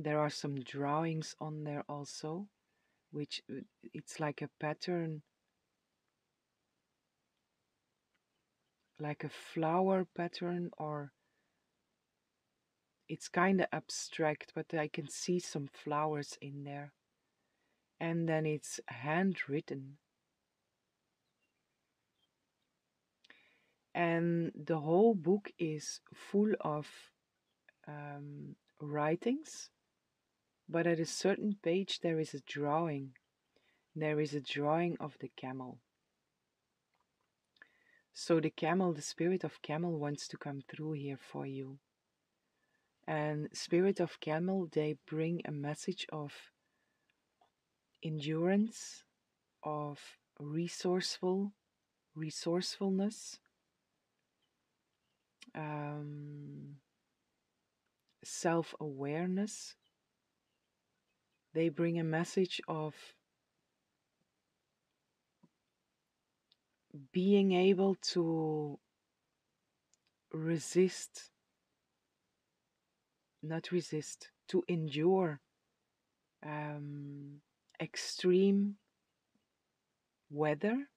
There are some drawings on there also, which it's like a pattern, like a flower pattern, or it's kind of abstract, but I can see some flowers in there. And then it's handwritten. And the whole book is full of writings, but at a certain page there is a drawing. There is a drawing of the camel. So the camel, the spirit of camel wants to come through here for you. And spirit of camel, they bring a message of endurance, of resourcefulness, self-awareness. They bring a message of being able to resist, not resist, to endure extreme weather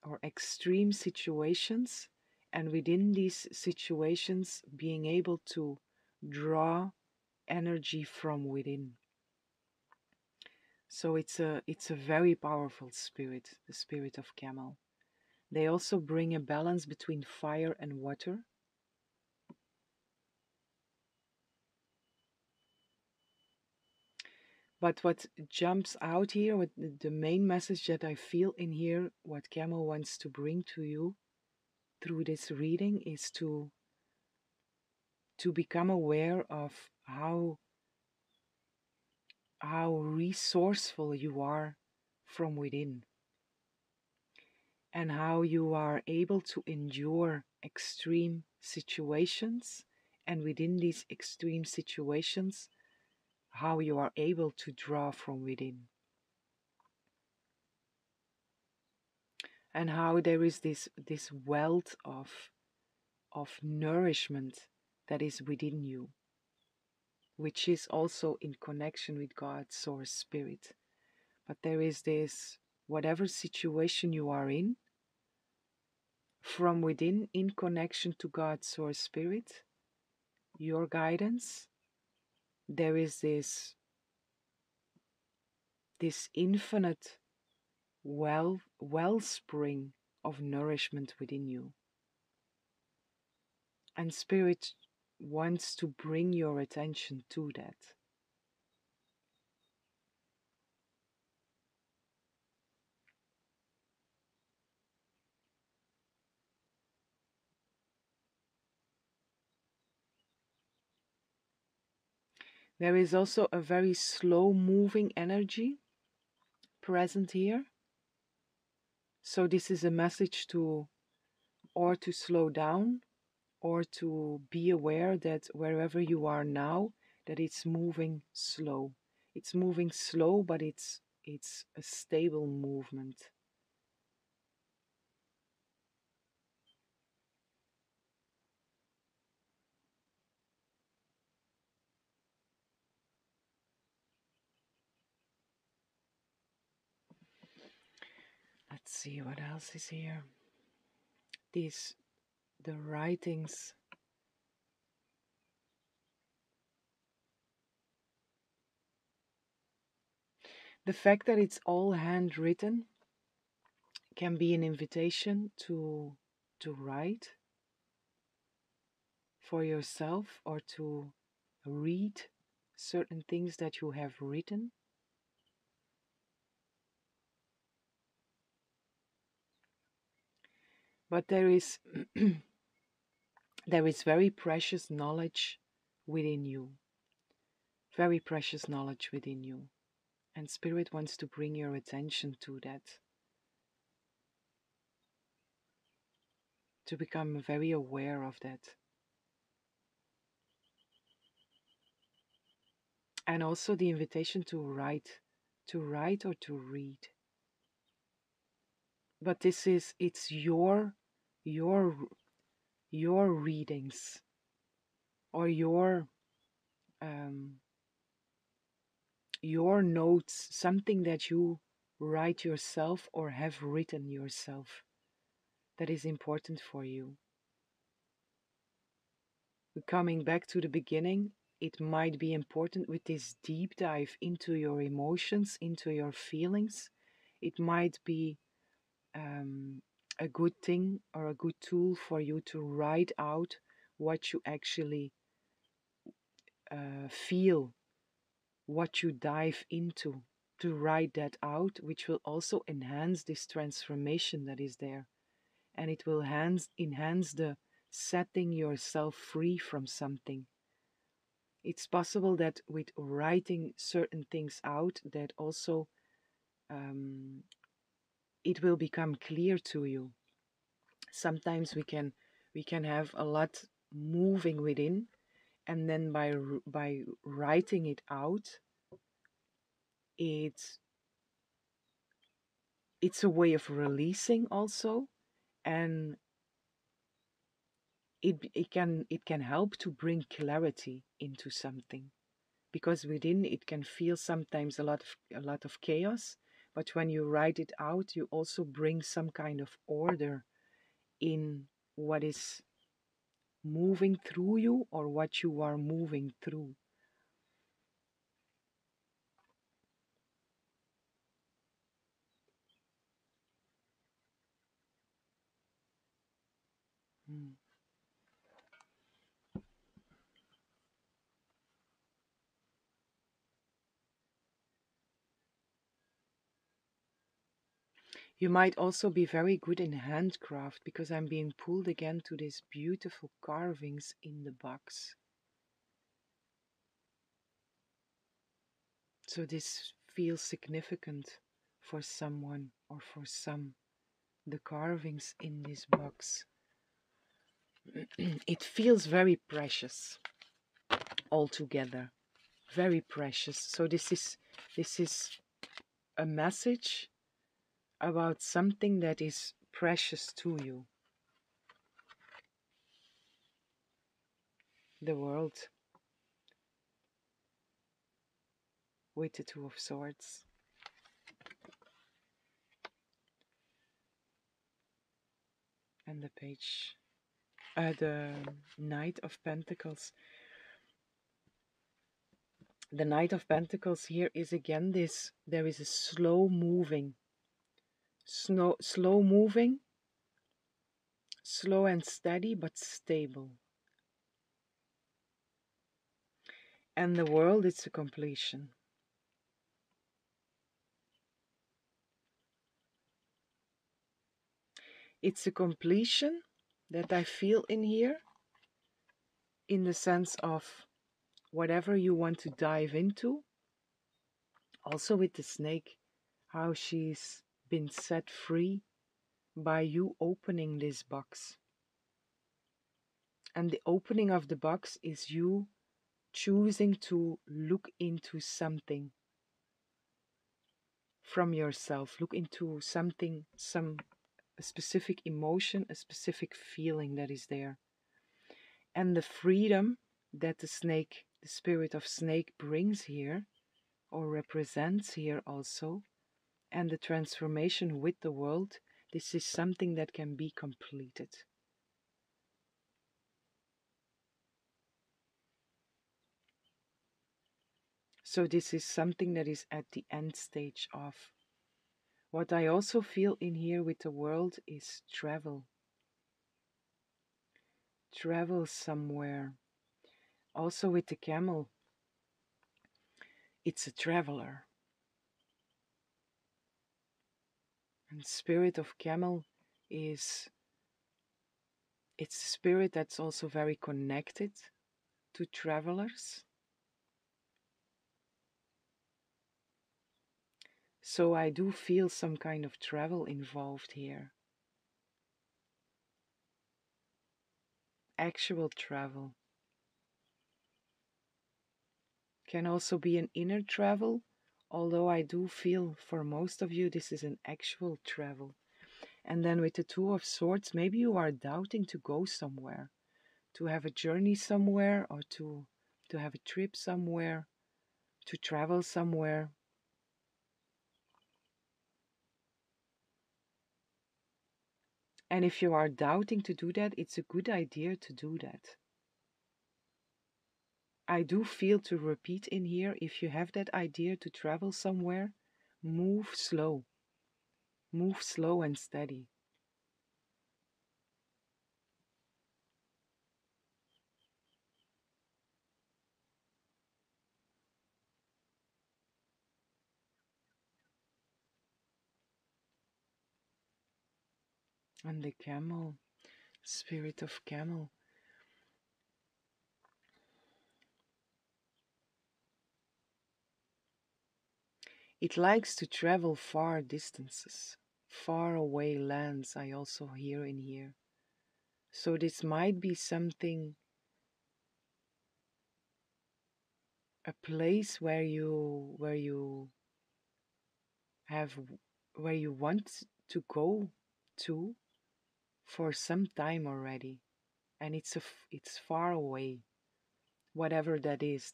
or extreme situations, and within these situations, being able to draw energy from within. So it's a very powerful spirit, the spirit of camel. They also bring a balance between fire and water. But what jumps out here, what the main message that I feel in here, what camel wants to bring to you through this reading, is to become aware of how resourceful you are from within, and how you are able to endure extreme situations, and within these extreme situations, how you are able to draw from within, and how there is this wealth of nourishment that is within you, which is also in connection with God's source spirit. But there is this, whatever situation you are in, from within, in connection to God's source spirit, your guidance, there is this infinite wellspring of nourishment within you. And spirit wants to bring your attention to that. There is also a very slow moving energy present here. So this is a message to slow down, or to be aware that wherever you are now, that it's moving slow. It's moving slow, but it's a stable movement. Let's see what else is here. The writings. The fact that it's all handwritten can be an invitation to write for yourself, or to read certain things that you have written. But there is there is very precious knowledge within you. Very precious knowledge within you. And Spirit wants to bring your attention to that. To become very aware of that. And also the invitation to write or to read. But it's your readings, or your your notes, something that you write yourself or have written yourself that is important for you. Coming back to the beginning, it might be important with this deep dive into your emotions, into your feelings. It might be um, a good thing or a good tool for you to write out what you actually feel, what you dive into, to write that out, which will also enhance this transformation that is there. And it will enhance the setting yourself free from something. It's possible that with writing certain things out, that also um, it will become clear to you. Sometimes we can have a lot moving within, and then by writing it out, it's it's a way of releasing also, and it can help to bring clarity into something, because within it can feel sometimes a lot of chaos, but when you write it out, you also bring some kind of order in what is moving through you or what you are moving through. Mm. You might also be very good in handcraft, because I'm being pulled again to these beautiful carvings in the box. So this feels significant for someone or for some. The carvings in this box. It feels very precious altogether. Very precious. So this is a message about something that is precious to you. The world with the Two of Swords and the page, the Knight of Pentacles. The Knight of Pentacles here is again this. There is a slow moving, slow moving, slow and steady, but stable. And the world, it's a completion. It's a completion that I feel in here, in the sense of whatever you want to dive into. Also with the snake, how she's been set free by you opening this box. And the opening of the box is you choosing to look into something from yourself, look into something, a specific emotion, a specific feeling that is there. And the freedom that the spirit of snake brings here, or represents here also, and the transformation with the world, this is something that can be completed. So this is something that is at the end stage of. What I also feel in here with the world is travel. Travel somewhere. Also with the camel, it's a traveler. And spirit of camel is, it's a spirit that's also very connected to travelers. So I do feel some kind of travel involved here. Actual travel. Can also be an inner travel, although I do feel for most of you this is an actual travel. And then with the Two of Swords, maybe you are doubting to go somewhere, to have a journey somewhere, or to have a trip somewhere, to travel somewhere. And if you are doubting to do that, it's a good idea to do that. I do feel to repeat in here, if you have that idea to travel somewhere, move slow. Move slow and steady. And the camel, spirit of camel, it likes to travel far distances, far away lands, I also hear in here. So this might be something, a place where you have, where you want to go to for some time already, and it's far away. Whatever that is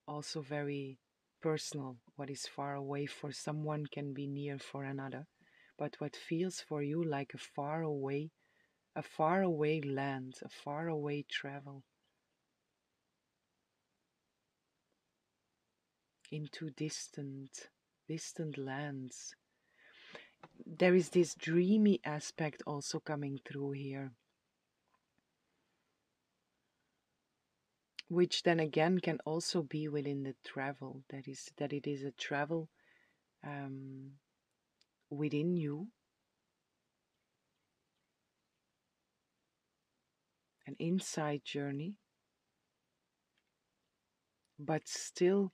also very personal. What is far away for someone can be near for another. But what feels for you like a far away land, a far away travel into distant lands. There is this dreamy aspect also coming through here, which then again can also be within the travel. That it is a travel um, within you, an inside journey, but still,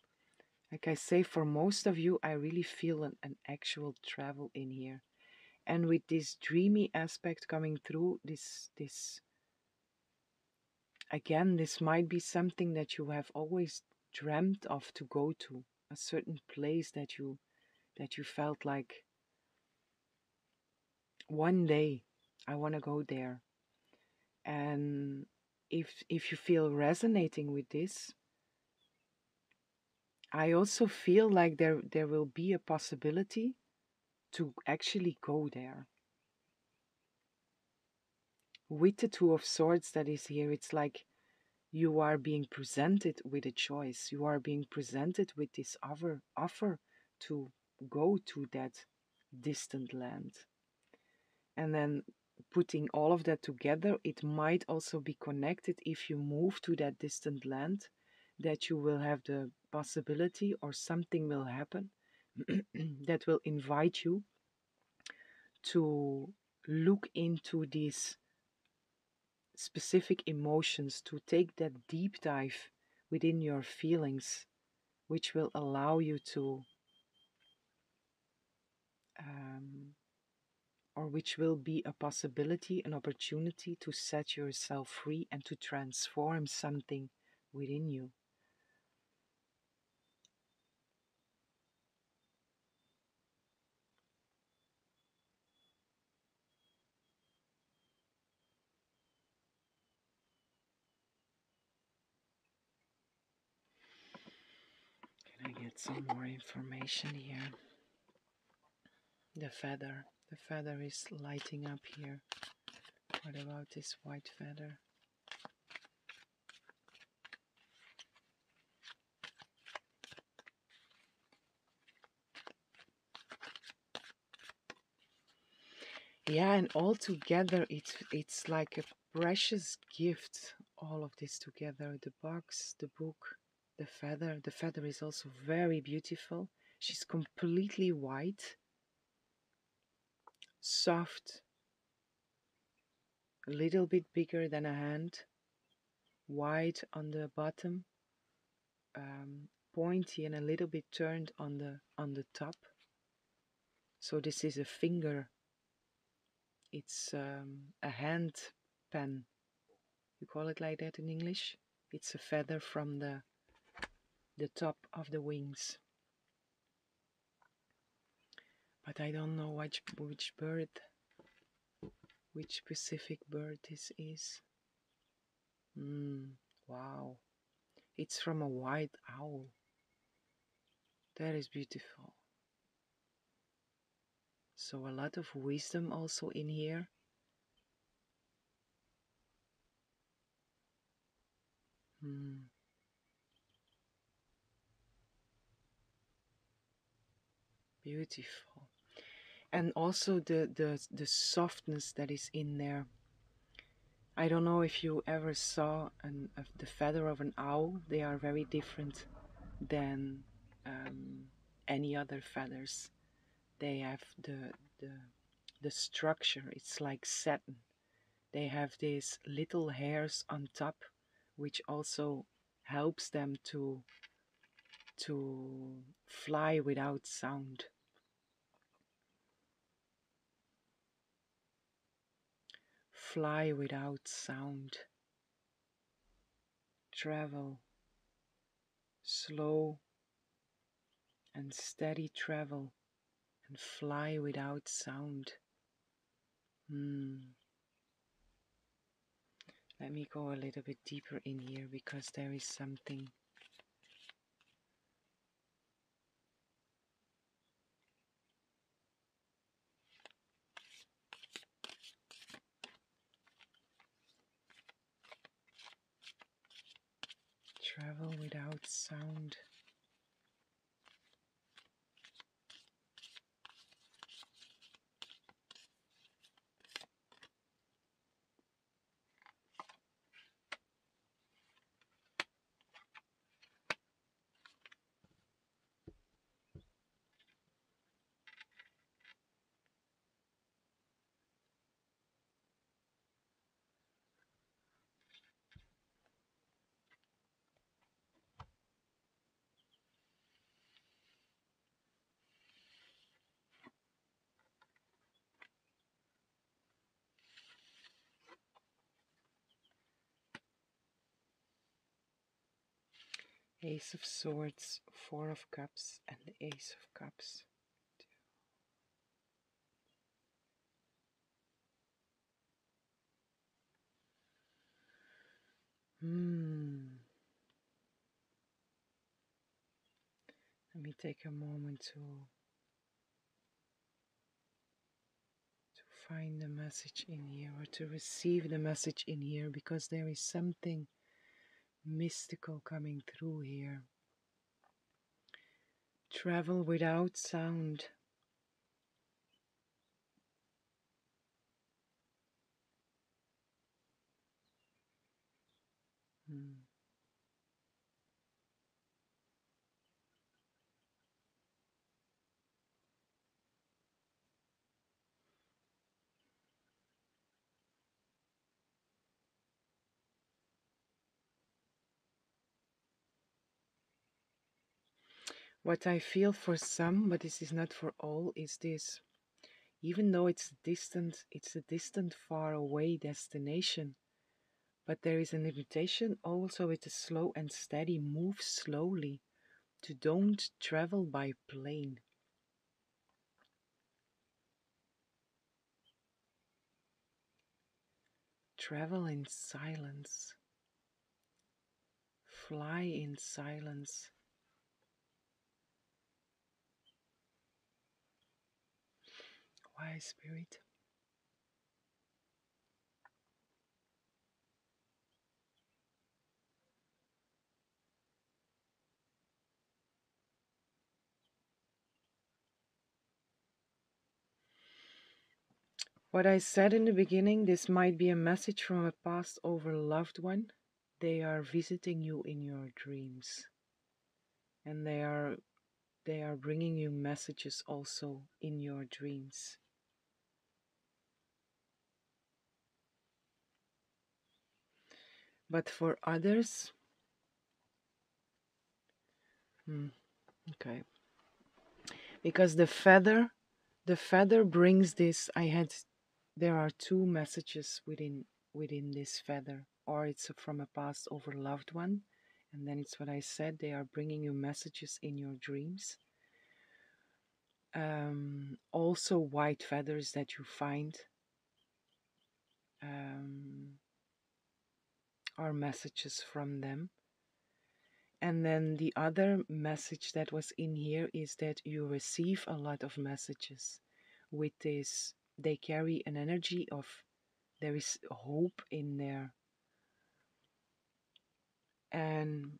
like I say, for most of you, I really feel an actual travel in here. And with this dreamy aspect coming through, this again, this might be something that you have always dreamt of to go to, a certain place that you felt like one day I want to go there. And if you feel resonating with this, I also feel like there will be a possibility to actually go there. With the Two of Swords that is here, it's like you are being presented with a choice. You are being presented with this offer to go to that distant land. And then putting all of that together, it might also be connected if you move to that distant land, that you will have the possibility or something will happen that will invite you to look into these specific emotions, to take that deep dive within your feelings, which will allow you to, um, or which will be a possibility, an opportunity to set yourself free and to transform something within you. Can I get some more information here? The feather. The feather is lighting up here. What about this white feather? Yeah, and all together it's like a precious gift, all of this together. The box, the book, the feather. The feather is also very beautiful. She's completely white, soft, a little bit bigger than a hand, white on the bottom, pointy and a little bit turned on the top. So this is a finger. It's a hand pen. You call it like that in English? It's a feather from the top of the wings. But I don't know which bird, which specific bird this is. Wow. It's from a white owl. That is beautiful. So a lot of wisdom also in here. Hmm. Beautiful. And also the softness that is in there. I don't know if you ever saw the feather of an owl. They are very different than any other feathers. They have the the structure. It's like satin. They have these little hairs on top, which also helps them to fly without sound. Fly without sound. Travel. Slow and steady travel and fly without sound. Hmm. Let me go a little bit deeper in here because there is something. Travel without sound. Ace of Swords, Four of Cups, and the Ace of Cups. Hmm. Let me take a moment to find the message in here or to receive the message in here because there is something mystical coming through here. Travel without sound. Hmm. What I feel for some, but this is not for all, is this. Even though it's a distant, far away destination, but there is an invitation also with a slow and steady move slowly to don't travel by plane. Travel in silence. Fly in silence. Why, Spirit? What I said in the beginning, this might be a message from a past over loved one. They are visiting you in your dreams, and they are bringing you messages also in your dreams. But for others, okay, because the feather brings this. There are two messages within this feather, or it's from a past over loved one, and then it's what I said. They are bringing you messages in your dreams. Also, white feathers that you find are messages from them. And then the other message that was in here is that you receive a lot of messages with this. They carry an energy of there is hope in there. And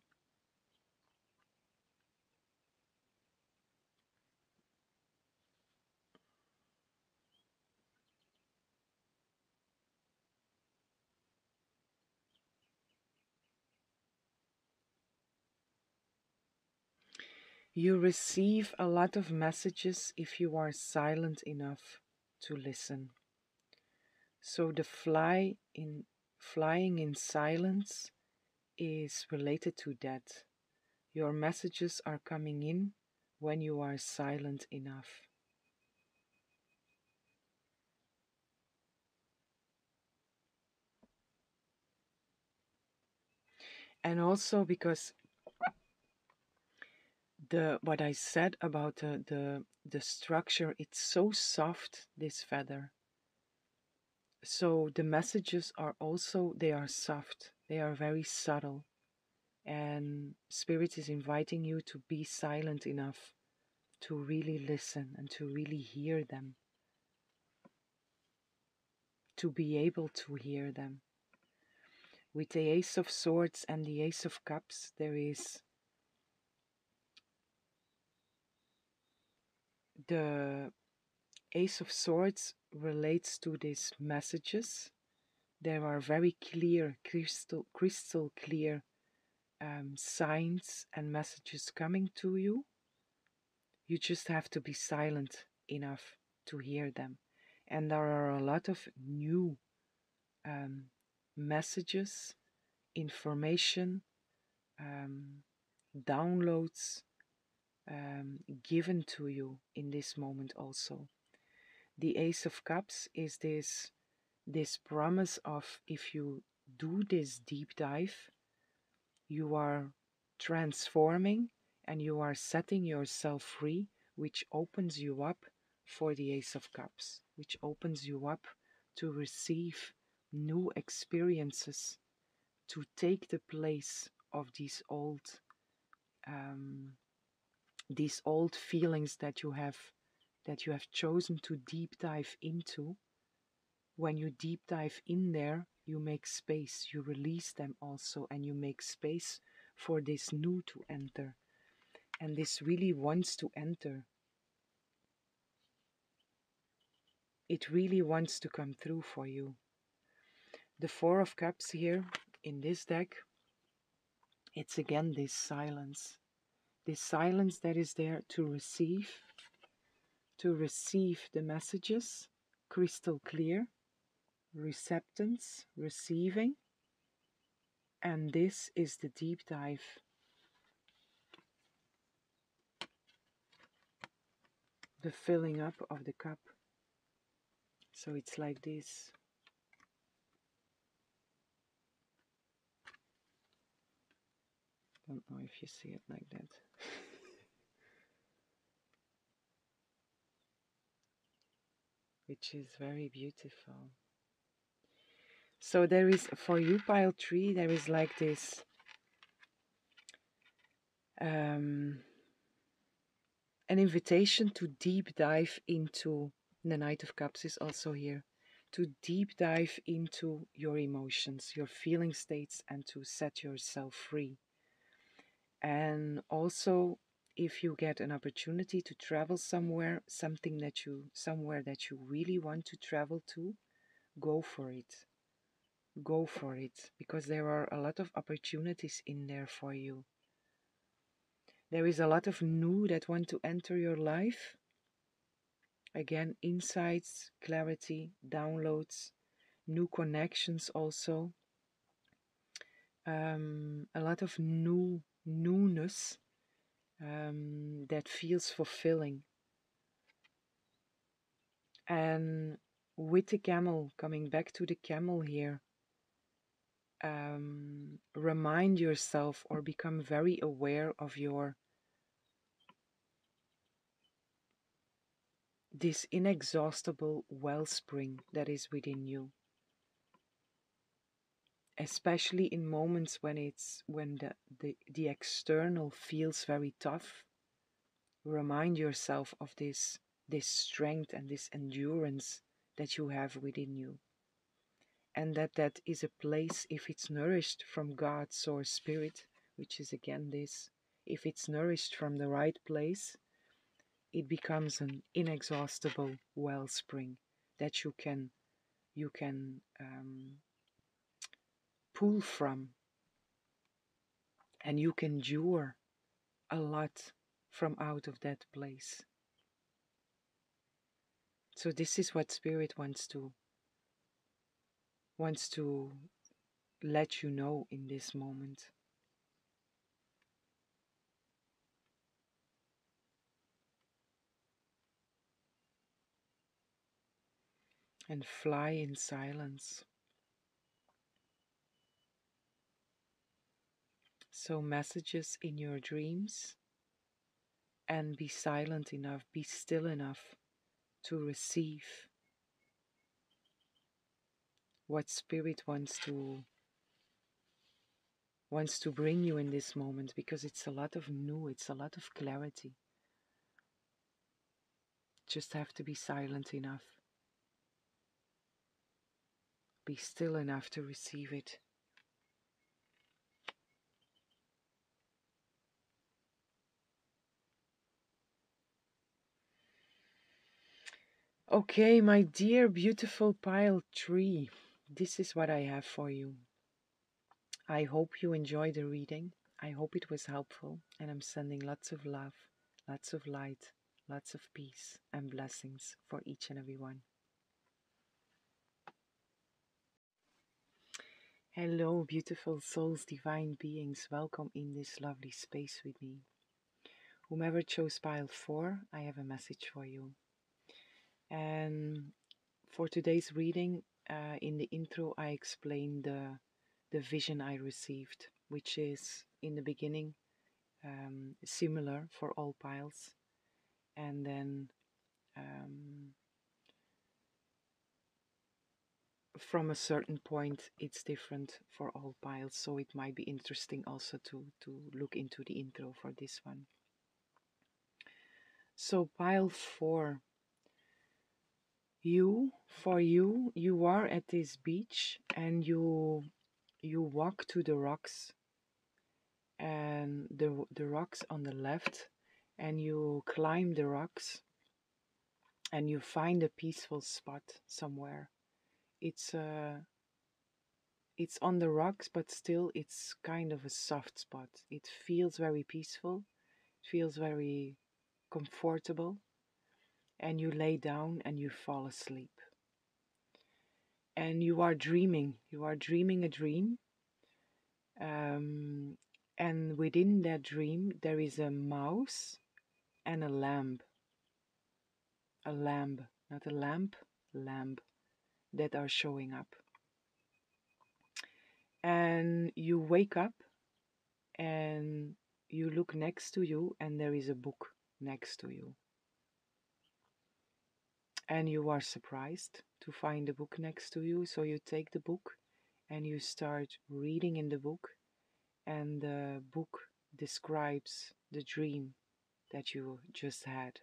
you receive a lot of messages if you are silent enough to listen. So the flying in silence is related to that. Your messages are coming in when you are silent enough. And also because the what I said about the structure, it's so soft, this feather. So the messages are also, they are soft, they are very subtle. And Spirit is inviting you to be silent enough to really listen and to really hear them, to be able to hear them. With the Ace of Swords and the Ace of Cups, there is the Ace of Swords relates to these messages. There are very clear, crystal clear signs and messages coming to you. You just have to be silent enough to hear them. And there are a lot of new um, messages, information, um, downloads given to you in this moment also. The Ace of Cups is this promise of, if you do this deep dive, you are transforming and you are setting yourself free, which opens you up for the Ace of Cups, which opens you up to receive new experiences, to take the place of um, these old feelings that you have chosen to deep dive into. When you deep dive in there, you make space, you release them also, and you make space for this new to enter. And this really wants to enter. It really wants to come through for you. The Four of Cups here in this deck, it's again this silence. This silence that is there to receive the messages, crystal clear, receptance, receiving, and this is the deep dive. The filling up of the cup. So it's like this. Don't know if you see it like that. Which is very beautiful. So there is, for you, pile 3, there is like this an invitation to deep dive into, the Knight of Cups is also here, to deep dive into your emotions, your feeling states, and to set yourself free. And also, if you get an opportunity to travel somewhere, somewhere that you really want to travel to, go for it. Go for it, because there are a lot of opportunities in there for you. There is a lot of new that want to enter your life. Again, insights, clarity, downloads, new connections also. A lot of newness that feels fulfilling. And with the camel, coming back to the camel here, remind yourself or become very aware of this inexhaustible wellspring that is within you. especially in moments when the external feels very tough. Remind yourself of this strength and this endurance that you have within you, and that is a place, if it's nourished from God's source spirit, which is again this, if it's nourished from the right place, it becomes an inexhaustible wellspring that you can pull from, and you can endure a lot from out of that place. So this is what spirit wants to let you know in this moment. And fly in silence. So messages in your dreams, and be silent enough, be still enough to receive what spirit wants to bring you in this moment, because it's a lot of new, it's a lot of clarity. Just have to be silent enough, be still enough to receive it. Okay, my dear beautiful pile 3, this is what I have for you. I hope you enjoyed the reading. I hope it was helpful, and I'm sending lots of love, lots of light, lots of peace and blessings for each and every one. Hello, beautiful souls, divine beings. Welcome in this lovely space with me. Whomever chose pile 4, I have a message for you. And for today's reading, in the intro, I explained the vision I received, which is in the beginning similar for all piles, and then from a certain point it's different for all piles. So it might be interesting also to look into the intro for this one. So pile 4, you are at this beach, and you walk to the rocks, and the rocks on the left, and you climb the rocks, and you find a peaceful spot somewhere. It's on the rocks, but still it's kind of a soft spot. It feels very peaceful, it feels very comfortable, and you lay down and you fall asleep. And you are dreaming a dream, and within that dream there is a mouse and a lamb, not a lamp, lamb, that are showing up. And you wake up and you look next to you, and there is a book next to you. And you are surprised to find a book next to you, so you take the book and you start reading in the book, and the book describes the dream that you just had.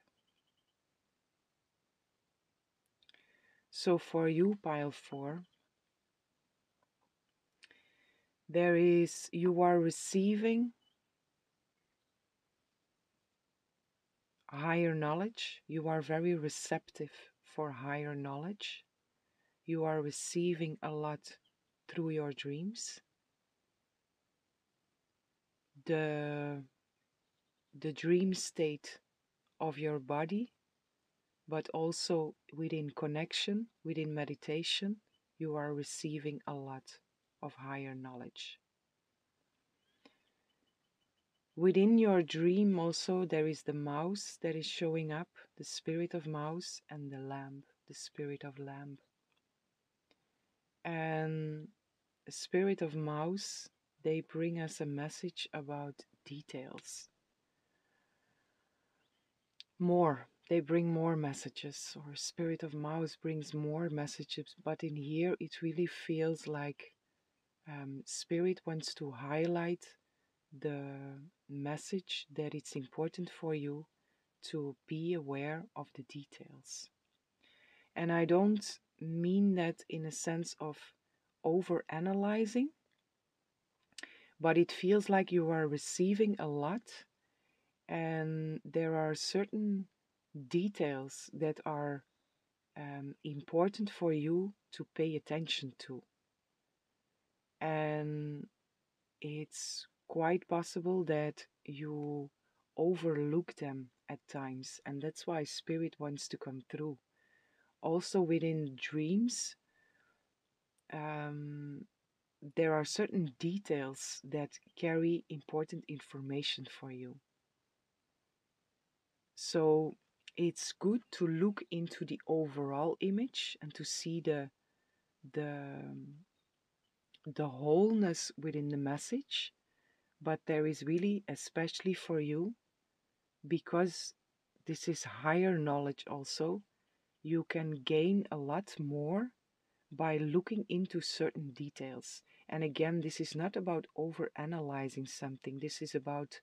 So for you, pile 4, you are receiving higher knowledge. You are very receptive for higher knowledge. You are receiving a lot through your dreams. The dream state of your body, but also within connection, within meditation, you are receiving a lot of higher knowledge. Within your dream also there is the mouse that is showing up, the spirit of mouse, and the lamb, the spirit of lamb. And the spirit of mouse, they bring us a message about details. They bring more messages, or spirit of mouse brings more messages, but in here it really feels like Spirit wants to highlight the message that it's important for you to be aware of the details. And I don't mean that in a sense of over analyzing, but it feels like you are receiving a lot, and there are certain details that are important for you to pay attention to. And it's quite possible that you overlook them at times, and that's why Spirit wants to come through. Also, within dreams, um, there are certain details that carry important information for you. So it's good to look into the overall image and to see the the wholeness within the message. But there is really, especially for you, because this is higher knowledge also, you can gain a lot more by looking into certain details. And again, this is not about over analyzing something, this is about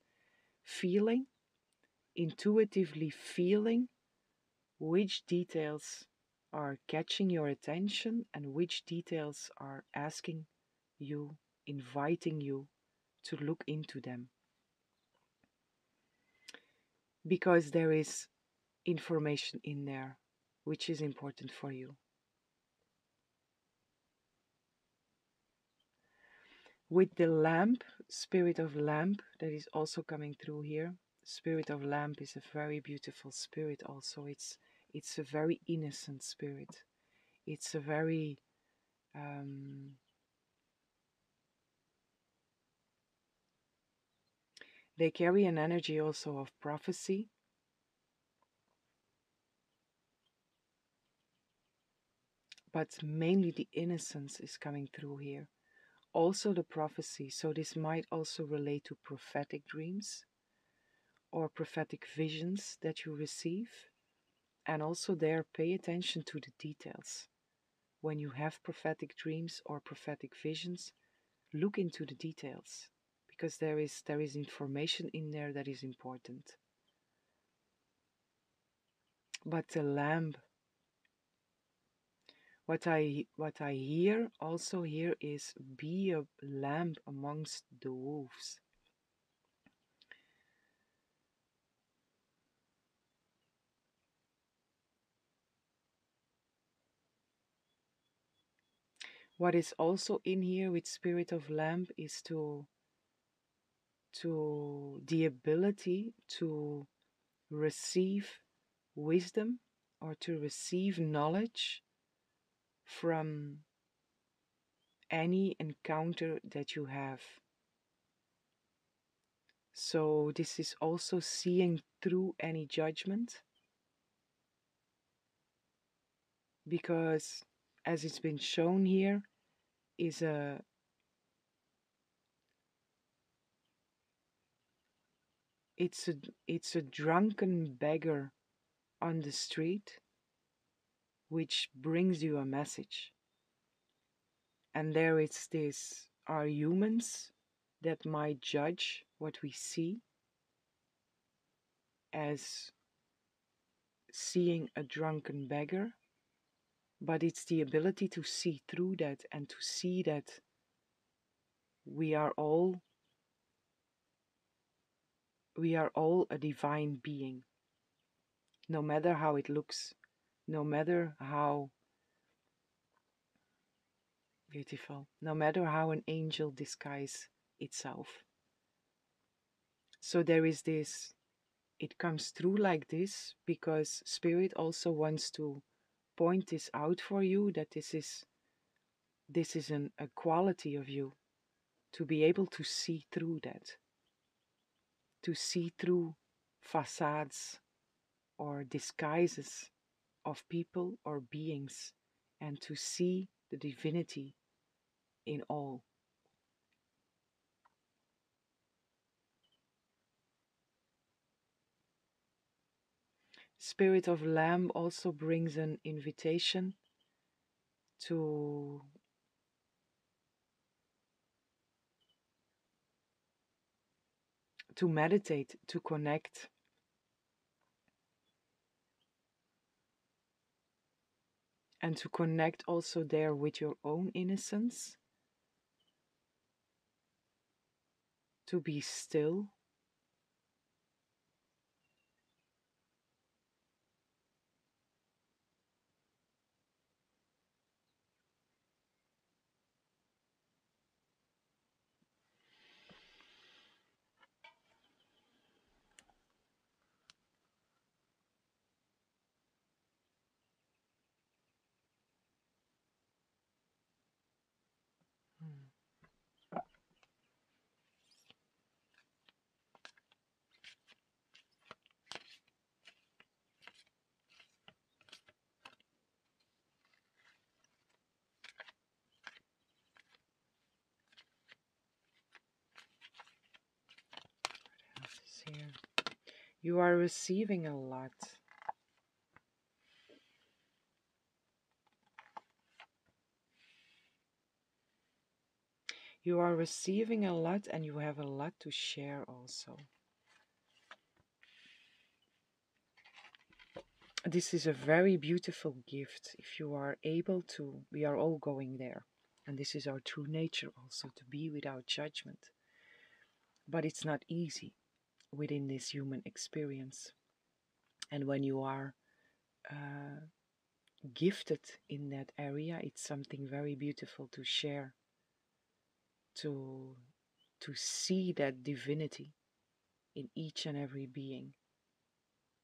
feeling, intuitively feeling which details are catching your attention and which details are asking you, inviting you to look into them. Because there is information in there which is important for you. With the lamp, spirit of lamp, that is also coming through here. Spirit of lamp is a very beautiful spirit also. It's a very innocent spirit. It's a very they carry an energy also of prophecy, but mainly the innocence is coming through here. Also the prophecy, so this might also relate to prophetic dreams or prophetic visions that you receive. And also there, pay attention to the details. When you have prophetic dreams or prophetic visions, look into the details, because there is information in there that is important. But the lamb, what I hear also here is be a lamb amongst the wolves. What is also in here with spirit of lamb is to the ability to receive wisdom or to receive knowledge from any encounter that you have. So this is also seeing through any judgment, because as it's been shown here is it's a it's a drunken beggar on the street which brings you a message. And there it's this are humans that might judge what we see as seeing a drunken beggar, but it's the ability to see through that and to see that we are all we are all a divine being, no matter how it looks, no matter how beautiful, no matter how an angel disguises itself. So there is this, it comes through like this because Spirit also wants to point this out for you, that this is a quality of you, to be able to see through that, to see through facades or disguises of people or beings, and to see the divinity in all. Spirit of Lamb also brings an invitation to to meditate, to connect, and to connect also there with your own innocence, to be still. Hmm. What else is here? You are receiving a lot. You are receiving a lot and you have a lot to share also. This is a very beautiful gift if you are able to. We are all going there. And this is our true nature also, to be without judgment. But it's not easy within this human experience. And when you are uh, gifted in that area, it's something very beautiful to share, to see that divinity in each and every being,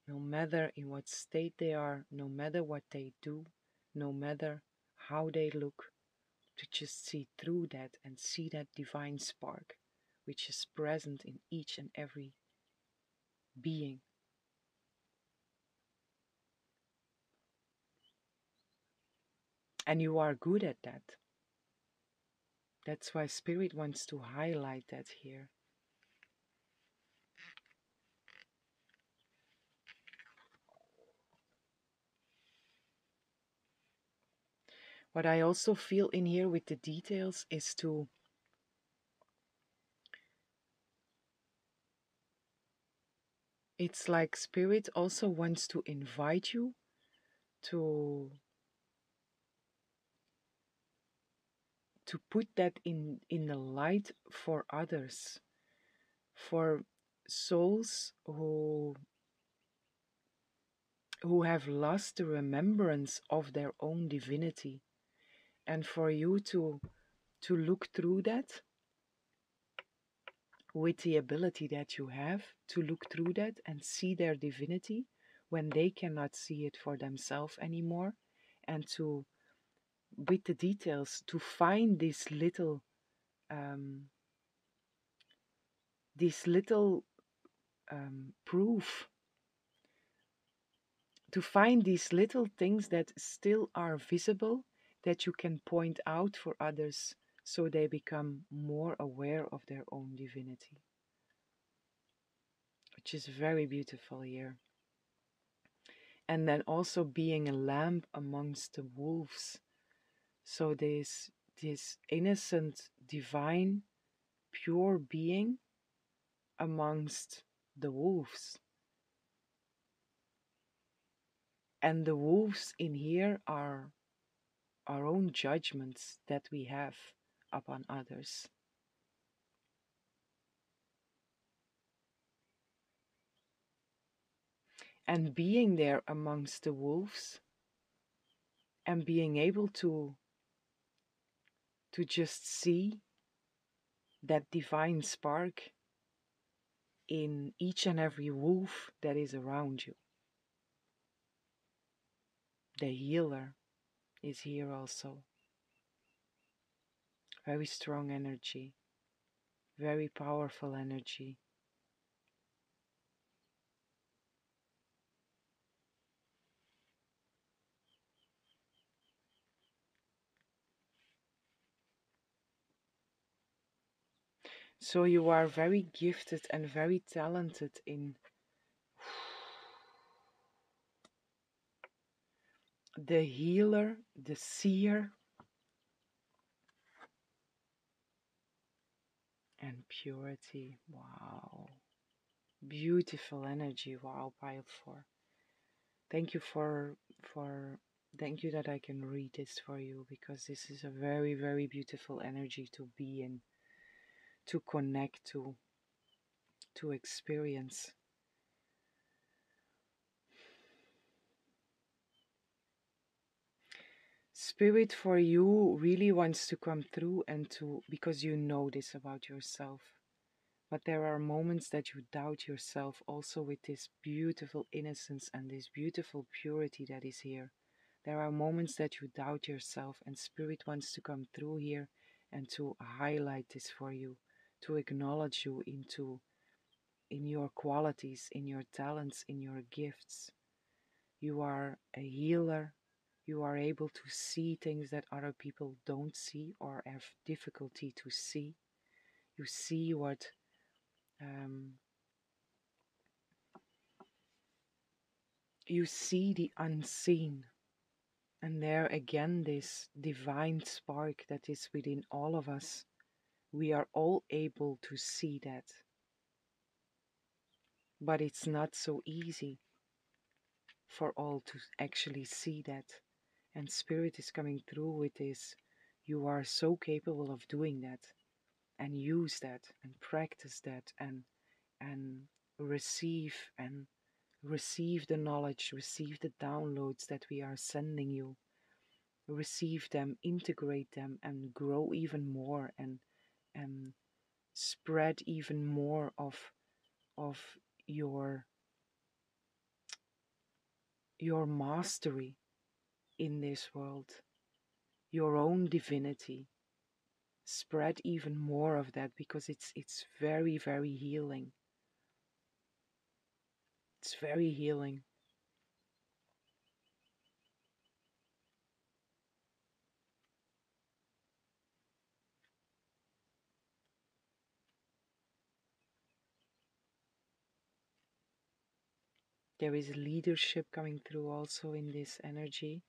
no matter in what state they are, no matter what they do, no matter how they look, to just see through that and see that divine spark which is present in each and every being. And you are good at that. That's why Spirit wants to highlight that here. What I also feel in here with the details is to it's like Spirit also wants to invite you to put that in the light for others, for souls who have lost the remembrance of their own divinity, and for you to look through that with the ability that you have to look through that and see their divinity when they cannot see it for themselves anymore, and to with the details to find um, this little proof, to find these little things that still are visible that you can point out for others so they become more aware of their own divinity, which is very beautiful here. And then also being a lamb amongst the wolves. So this innocent, divine, pure being amongst the wolves. And the wolves in here are our own judgments that we have upon others. And being there amongst the wolves and being able to just see that divine spark in each and every wolf that is around you. The healer is here also. Very strong energy, very powerful energy. So you are very gifted and very talented in the healer, the seer, and purity. Wow. beautiful energy. Wow, pile 4. Thank you for thank you that I can read this for you, because this is a very, very beautiful energy to be in, to connect to experience. Spirit for you really wants to come through, and to, because you know this about yourself. But there are moments that you doubt yourself also, with this beautiful innocence and this beautiful purity that is here. There are moments that you doubt yourself, and Spirit wants to come through here and to highlight this for you, to acknowledge you in your qualities, in your talents, in your gifts. You are a healer. You are able to see things that other people don't see or have difficulty to see. You see what um, you see the unseen. And there again, this divine spark that is within all of us, we are all able to see that. But it's not so easy for all to actually see that. And Spirit is coming through with this. You are so capable of doing that, and use that and practice that, and receive and receive the knowledge, receive the downloads that we are sending you. Receive them, integrate them, and grow even more, and spread even more of your your mastery in this world, your own divinity. Spread even more of that, because it's very, very healing. It's very healing. There is leadership coming through also in this energy.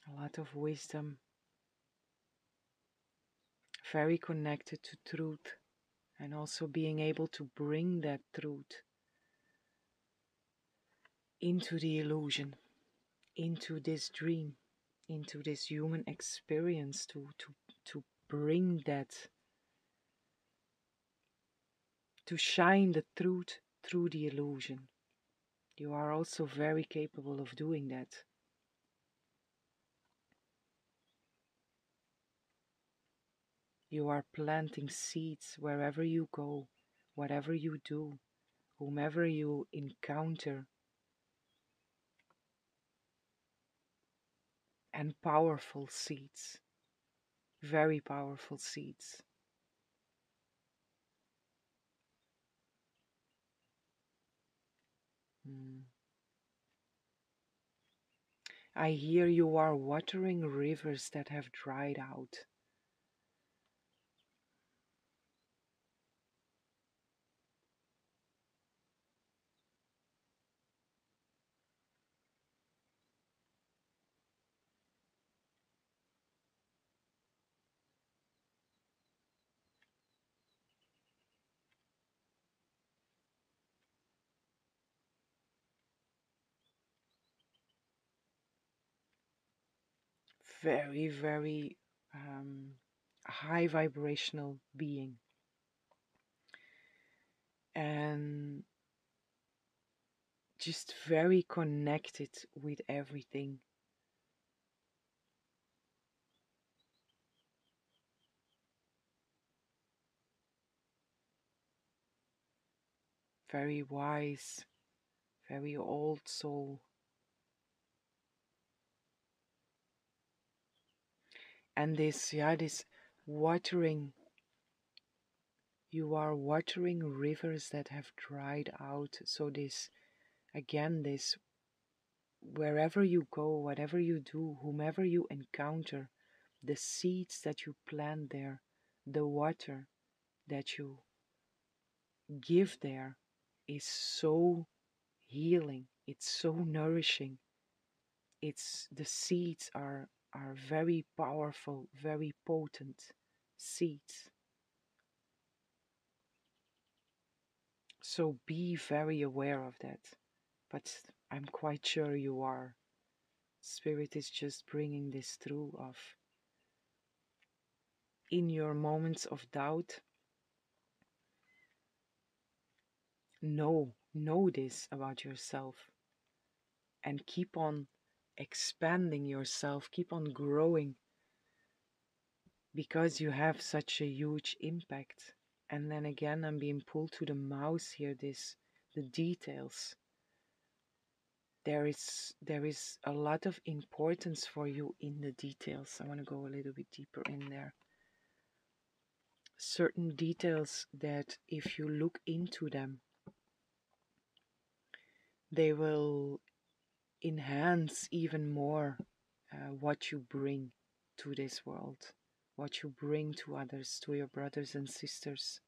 A lot of wisdom, very connected to truth, and also being able to bring that truth into the illusion, into this dream, into this human experience, to bring that, to shine the truth through the illusion. You are also very capable of doing that. You are planting seeds wherever you go, whatever you do, whomever you encounter, and powerful seeds, very powerful seeds. Mm. I hear you are watering rivers that have dried out. Very, very high vibrational being. And just very connected with everything. Very wise, very old soul. And this, yeah, this watering, you are watering rivers that have dried out. So this, again, this, wherever you go, whatever you do, whomever you encounter, the seeds that you plant there, the water that you give there is so healing. It's so nourishing. It's, the seeds are very powerful, very potent seeds. So be very aware of that. But I'm quite sure you are. Spirit is just bringing this through of in your moments of doubt, know this about yourself and keep on expanding yourself, keep on growing because you have such a huge impact. And then again, I'm being pulled to the mouse here, the details. There is a lot of importance for you in the details. I want to go a little bit deeper in there. Certain details that if you look into them, they will enhance even more what you bring to this world, what you bring to others, to your brothers and sisters,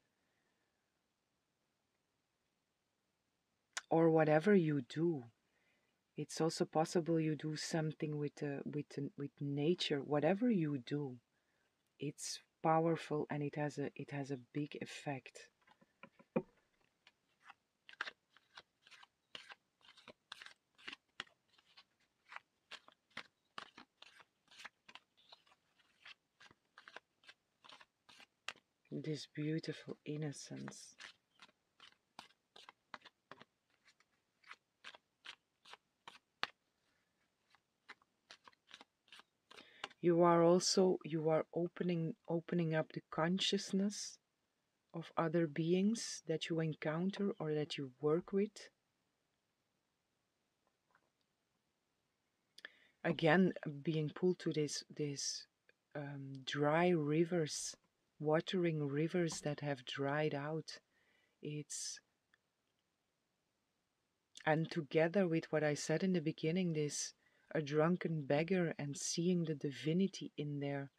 or whatever you do. It's also possible you do something with nature. Whatever you do, it's powerful and it has a big effect. This beautiful innocence. You are opening up the consciousness of other beings that you encounter or that you work with. Again, being pulled to this dry rivers, watering rivers that have dried out. It's And together with what I said in the beginning, this a drunken beggar and seeing the divinity in there,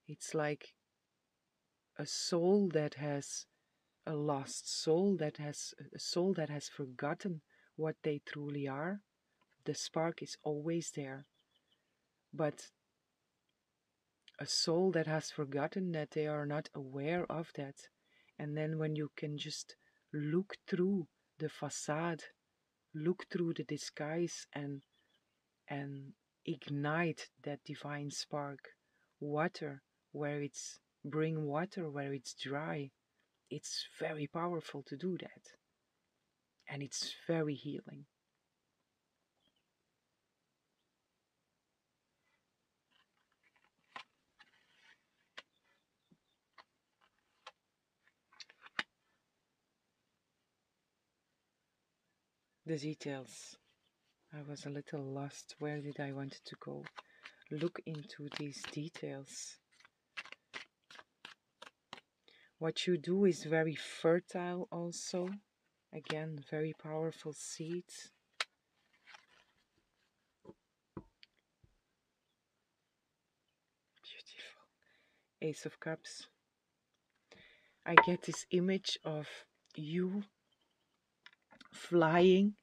it's like a soul that has a lost soul, that has a soul that has forgotten what they truly are. The spark is always there, but a soul that has forgotten that, they are not aware of that. And then when you can just look through the facade, look through the disguise, and ignite that divine spark. Water where it's Bring water where it's dry. It's very powerful to do that. And it's very healing. The details. I was a little lost. Where did I want to go? Look into these details. What you do is very fertile also. Again, very powerful seeds. Beautiful. Ace of Cups. I get this image of you flying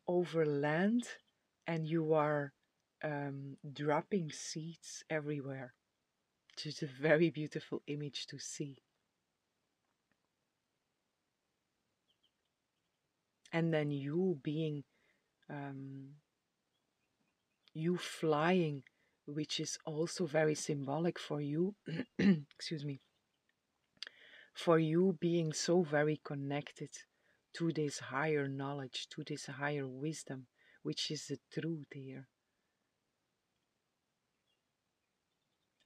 over land, and you are dropping seeds everywhere. Just a very beautiful image to see. And then um, you flying, which is also very symbolic for you. Excuse me. For you being so very connected to this higher knowledge, to this higher wisdom, which is the truth here.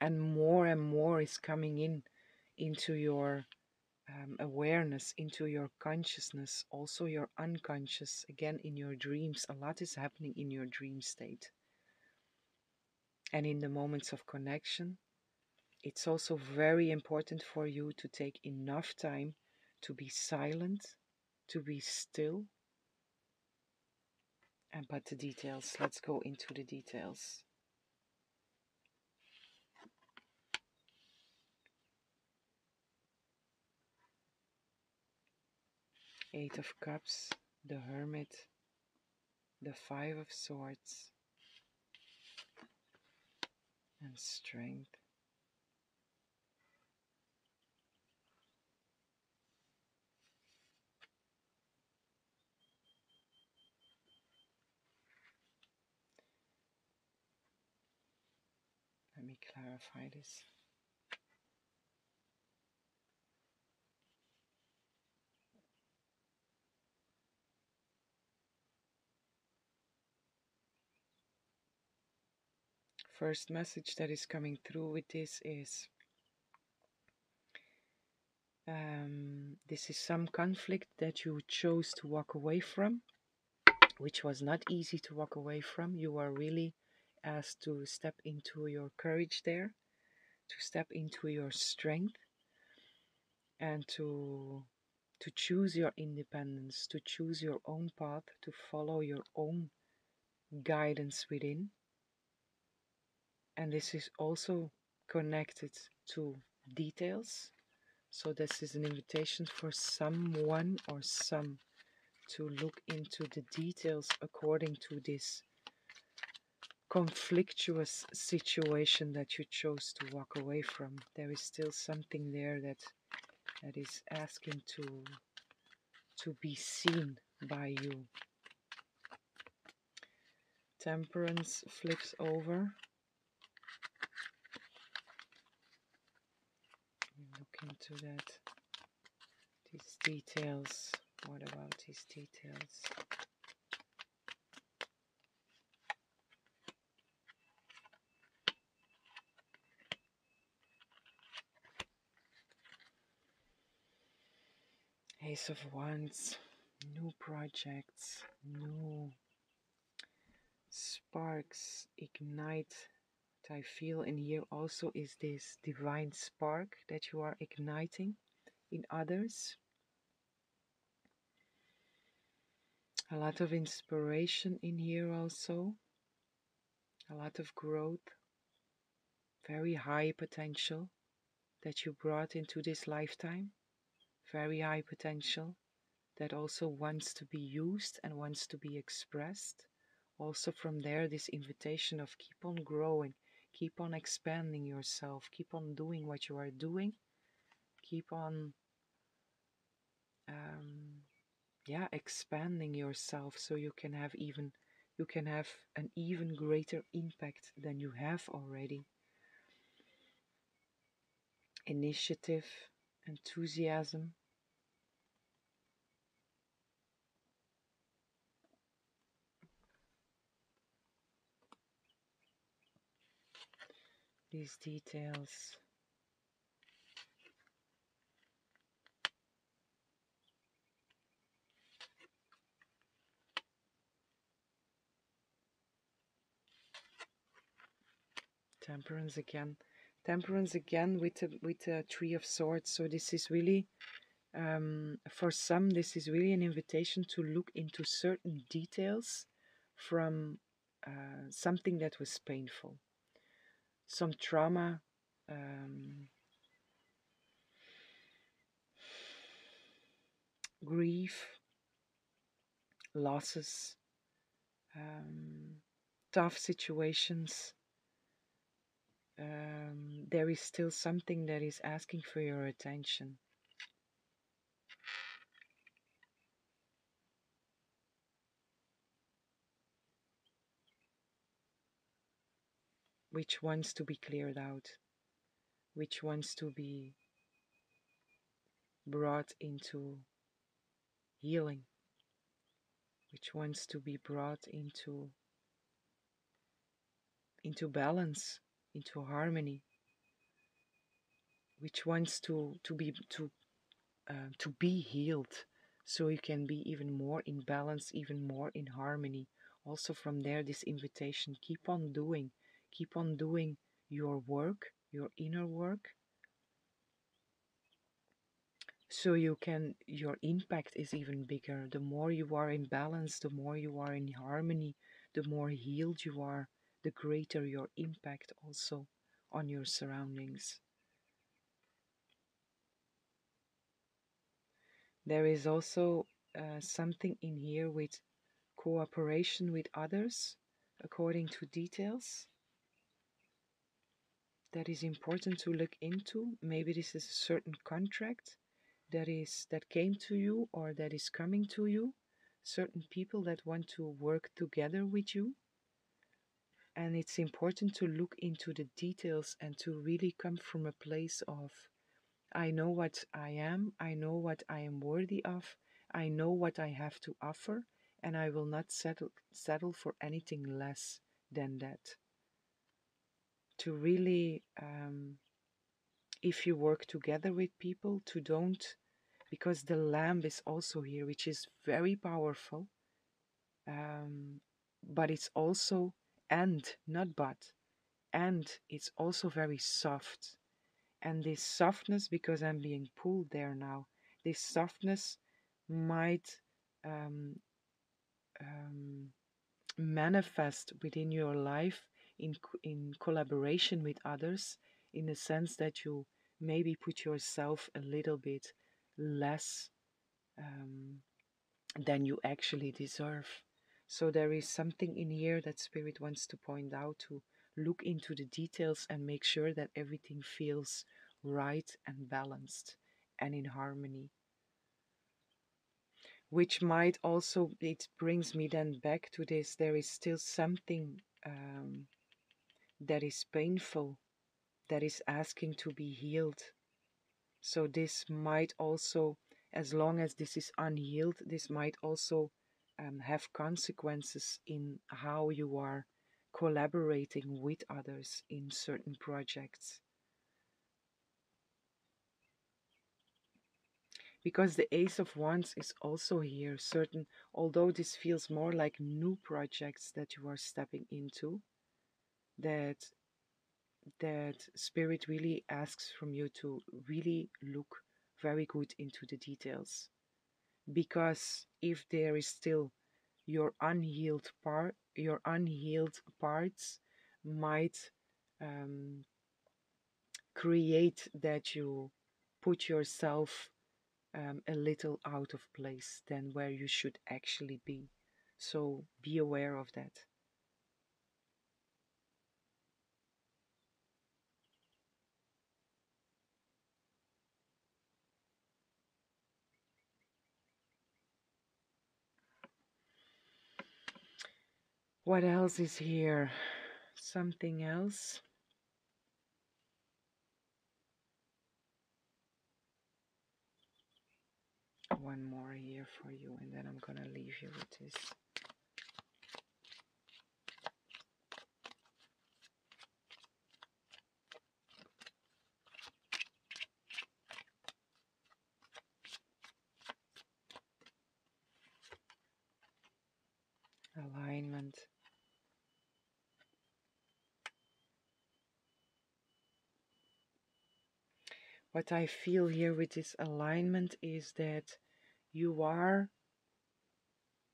And more is coming into your awareness, into your consciousness, also your unconscious. Again, in your dreams, a lot is happening in your dream state. And in the moments of connection, it's also very important for you to take enough time to be silent, to be still. But the details, let's go into the details. Eight of Cups, the Hermit, the Five of Swords, and strength. Let me clarify this. First message that is coming through with this is this is some conflict that you chose to walk away from, which was not easy to walk away from. You are really asked to step into your courage there, to step into your strength, and to choose your independence, to choose your own path, to follow your own guidance within. And this is also connected to details. So this is an invitation for someone or some to look into the details according to this conflictuous situation that you chose to walk away from. There is still something there that is asking to be seen by you. Temperance flips over. Look into that. These details. What about these details? Ace of Wands. New projects. New sparks. Ignite. What I feel in here also is this divine spark that you are igniting in others. A lot of inspiration in here also. A lot of growth. Very high potential that you brought into this lifetime. Very high potential that also wants to be used and wants to be expressed. Also from there, this invitation of keep on growing, keep on expanding yourself, keep on doing what you are doing, keep on expanding yourself so you can have an even greater impact than you have already. Initiative, enthusiasm. These details. Temperance again. Temperance again with the Three of Swords. So this is really, for some, this is really an invitation to look into certain details from something that was painful. Some trauma, grief, losses, tough situations. There is still something that is asking for your attention. Which wants to be cleared out, which wants to be brought into healing, which wants to be brought into balance, into harmony, which wants to be healed, so you can be even more in balance, even more in harmony. Also from there, this invitation: keep on doing your work, your inner work, so your impact is even bigger. The more you are in balance, the more you are in harmony, the more healed you are, the greater your impact also on your surroundings. There is also something in here with cooperation with others according to details. that is important to look into. Maybe this is a certain contract that came to you or that is coming to you. Certain people that want to work together with you. And it's important to look into the details and to really come from a place of I know what I am, I know what I am worthy of, I know what I have to offer, and I will not settle for anything less than that. To really, if you work together with people, to don't, because the lamb is also here, which is very powerful, um, but it's also, and not but, and it's also very soft. And this softness, because I'm being pulled there now, this softness might um, um, manifest within your life in collaboration with others, in the sense that you maybe put yourself a little bit less um, than you actually deserve. So there is something in here that Spirit wants to point out, to look into the details and make sure that everything feels right and balanced and in harmony. Which might also, it brings me then back to this, there is still something that is painful, that is asking to be healed. So this might also, as long as this is unhealed, this might also have consequences in how you are collaborating with others in certain projects. Because the Ace of Wands is also here, certain, although this feels more like new projects that you are stepping into, that Spirit really asks from you to really look very good into the details. Because if there is still your unhealed parts might create that you put yourself a little out of place than where you should actually be. So be aware of that. What else is here? Something else? One more here for you, and then I'm gonna leave you with this. Alignment. What I feel here with this alignment is that you are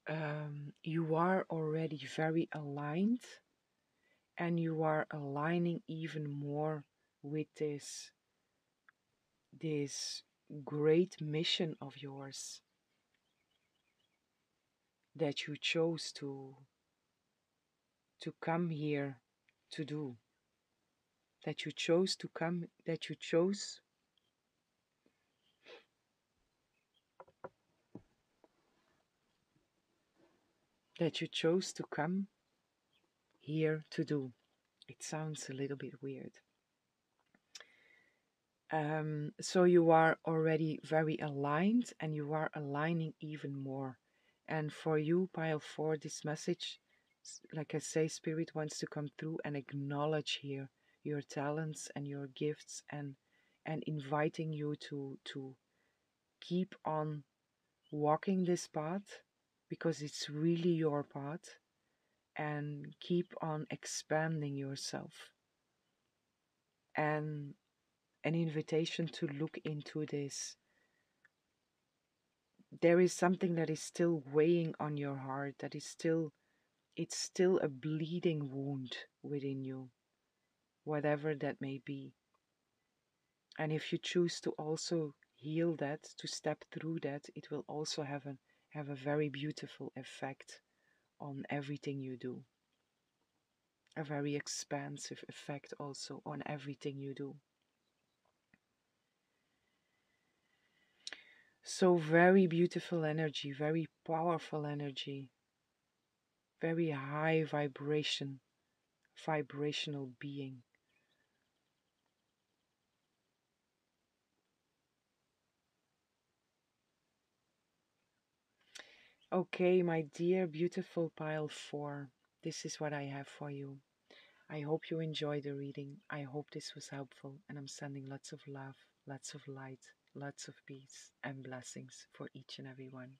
already very aligned, and you are aligning even more with this great mission of yours that you chose to come here to do, that you chose to come, that you chose to come here to do. It sounds a little bit weird. So you are already very aligned, and you are aligning even more. And for you, pile 4, this message, like I say, Spirit wants to come through and acknowledge here your talents and your gifts, and inviting you to keep on walking this path, because it's really your path, and keep on expanding yourself. And an invitation to look into this. There is something that is still weighing on your heart, that is still, it's still a bleeding wound within you, whatever that may be. And if you choose to also heal that, to step through that, it will also have a very beautiful effect on everything you do. a very expansive effect also on everything you do. So, very beautiful energy, very powerful energy, very high vibrational being. Okay, my dear beautiful pile 4, this is what I have for you. I hope you enjoyed the reading. I hope this was helpful, and I'm sending lots of love, lots of light, lots of peace and blessings for each and every one.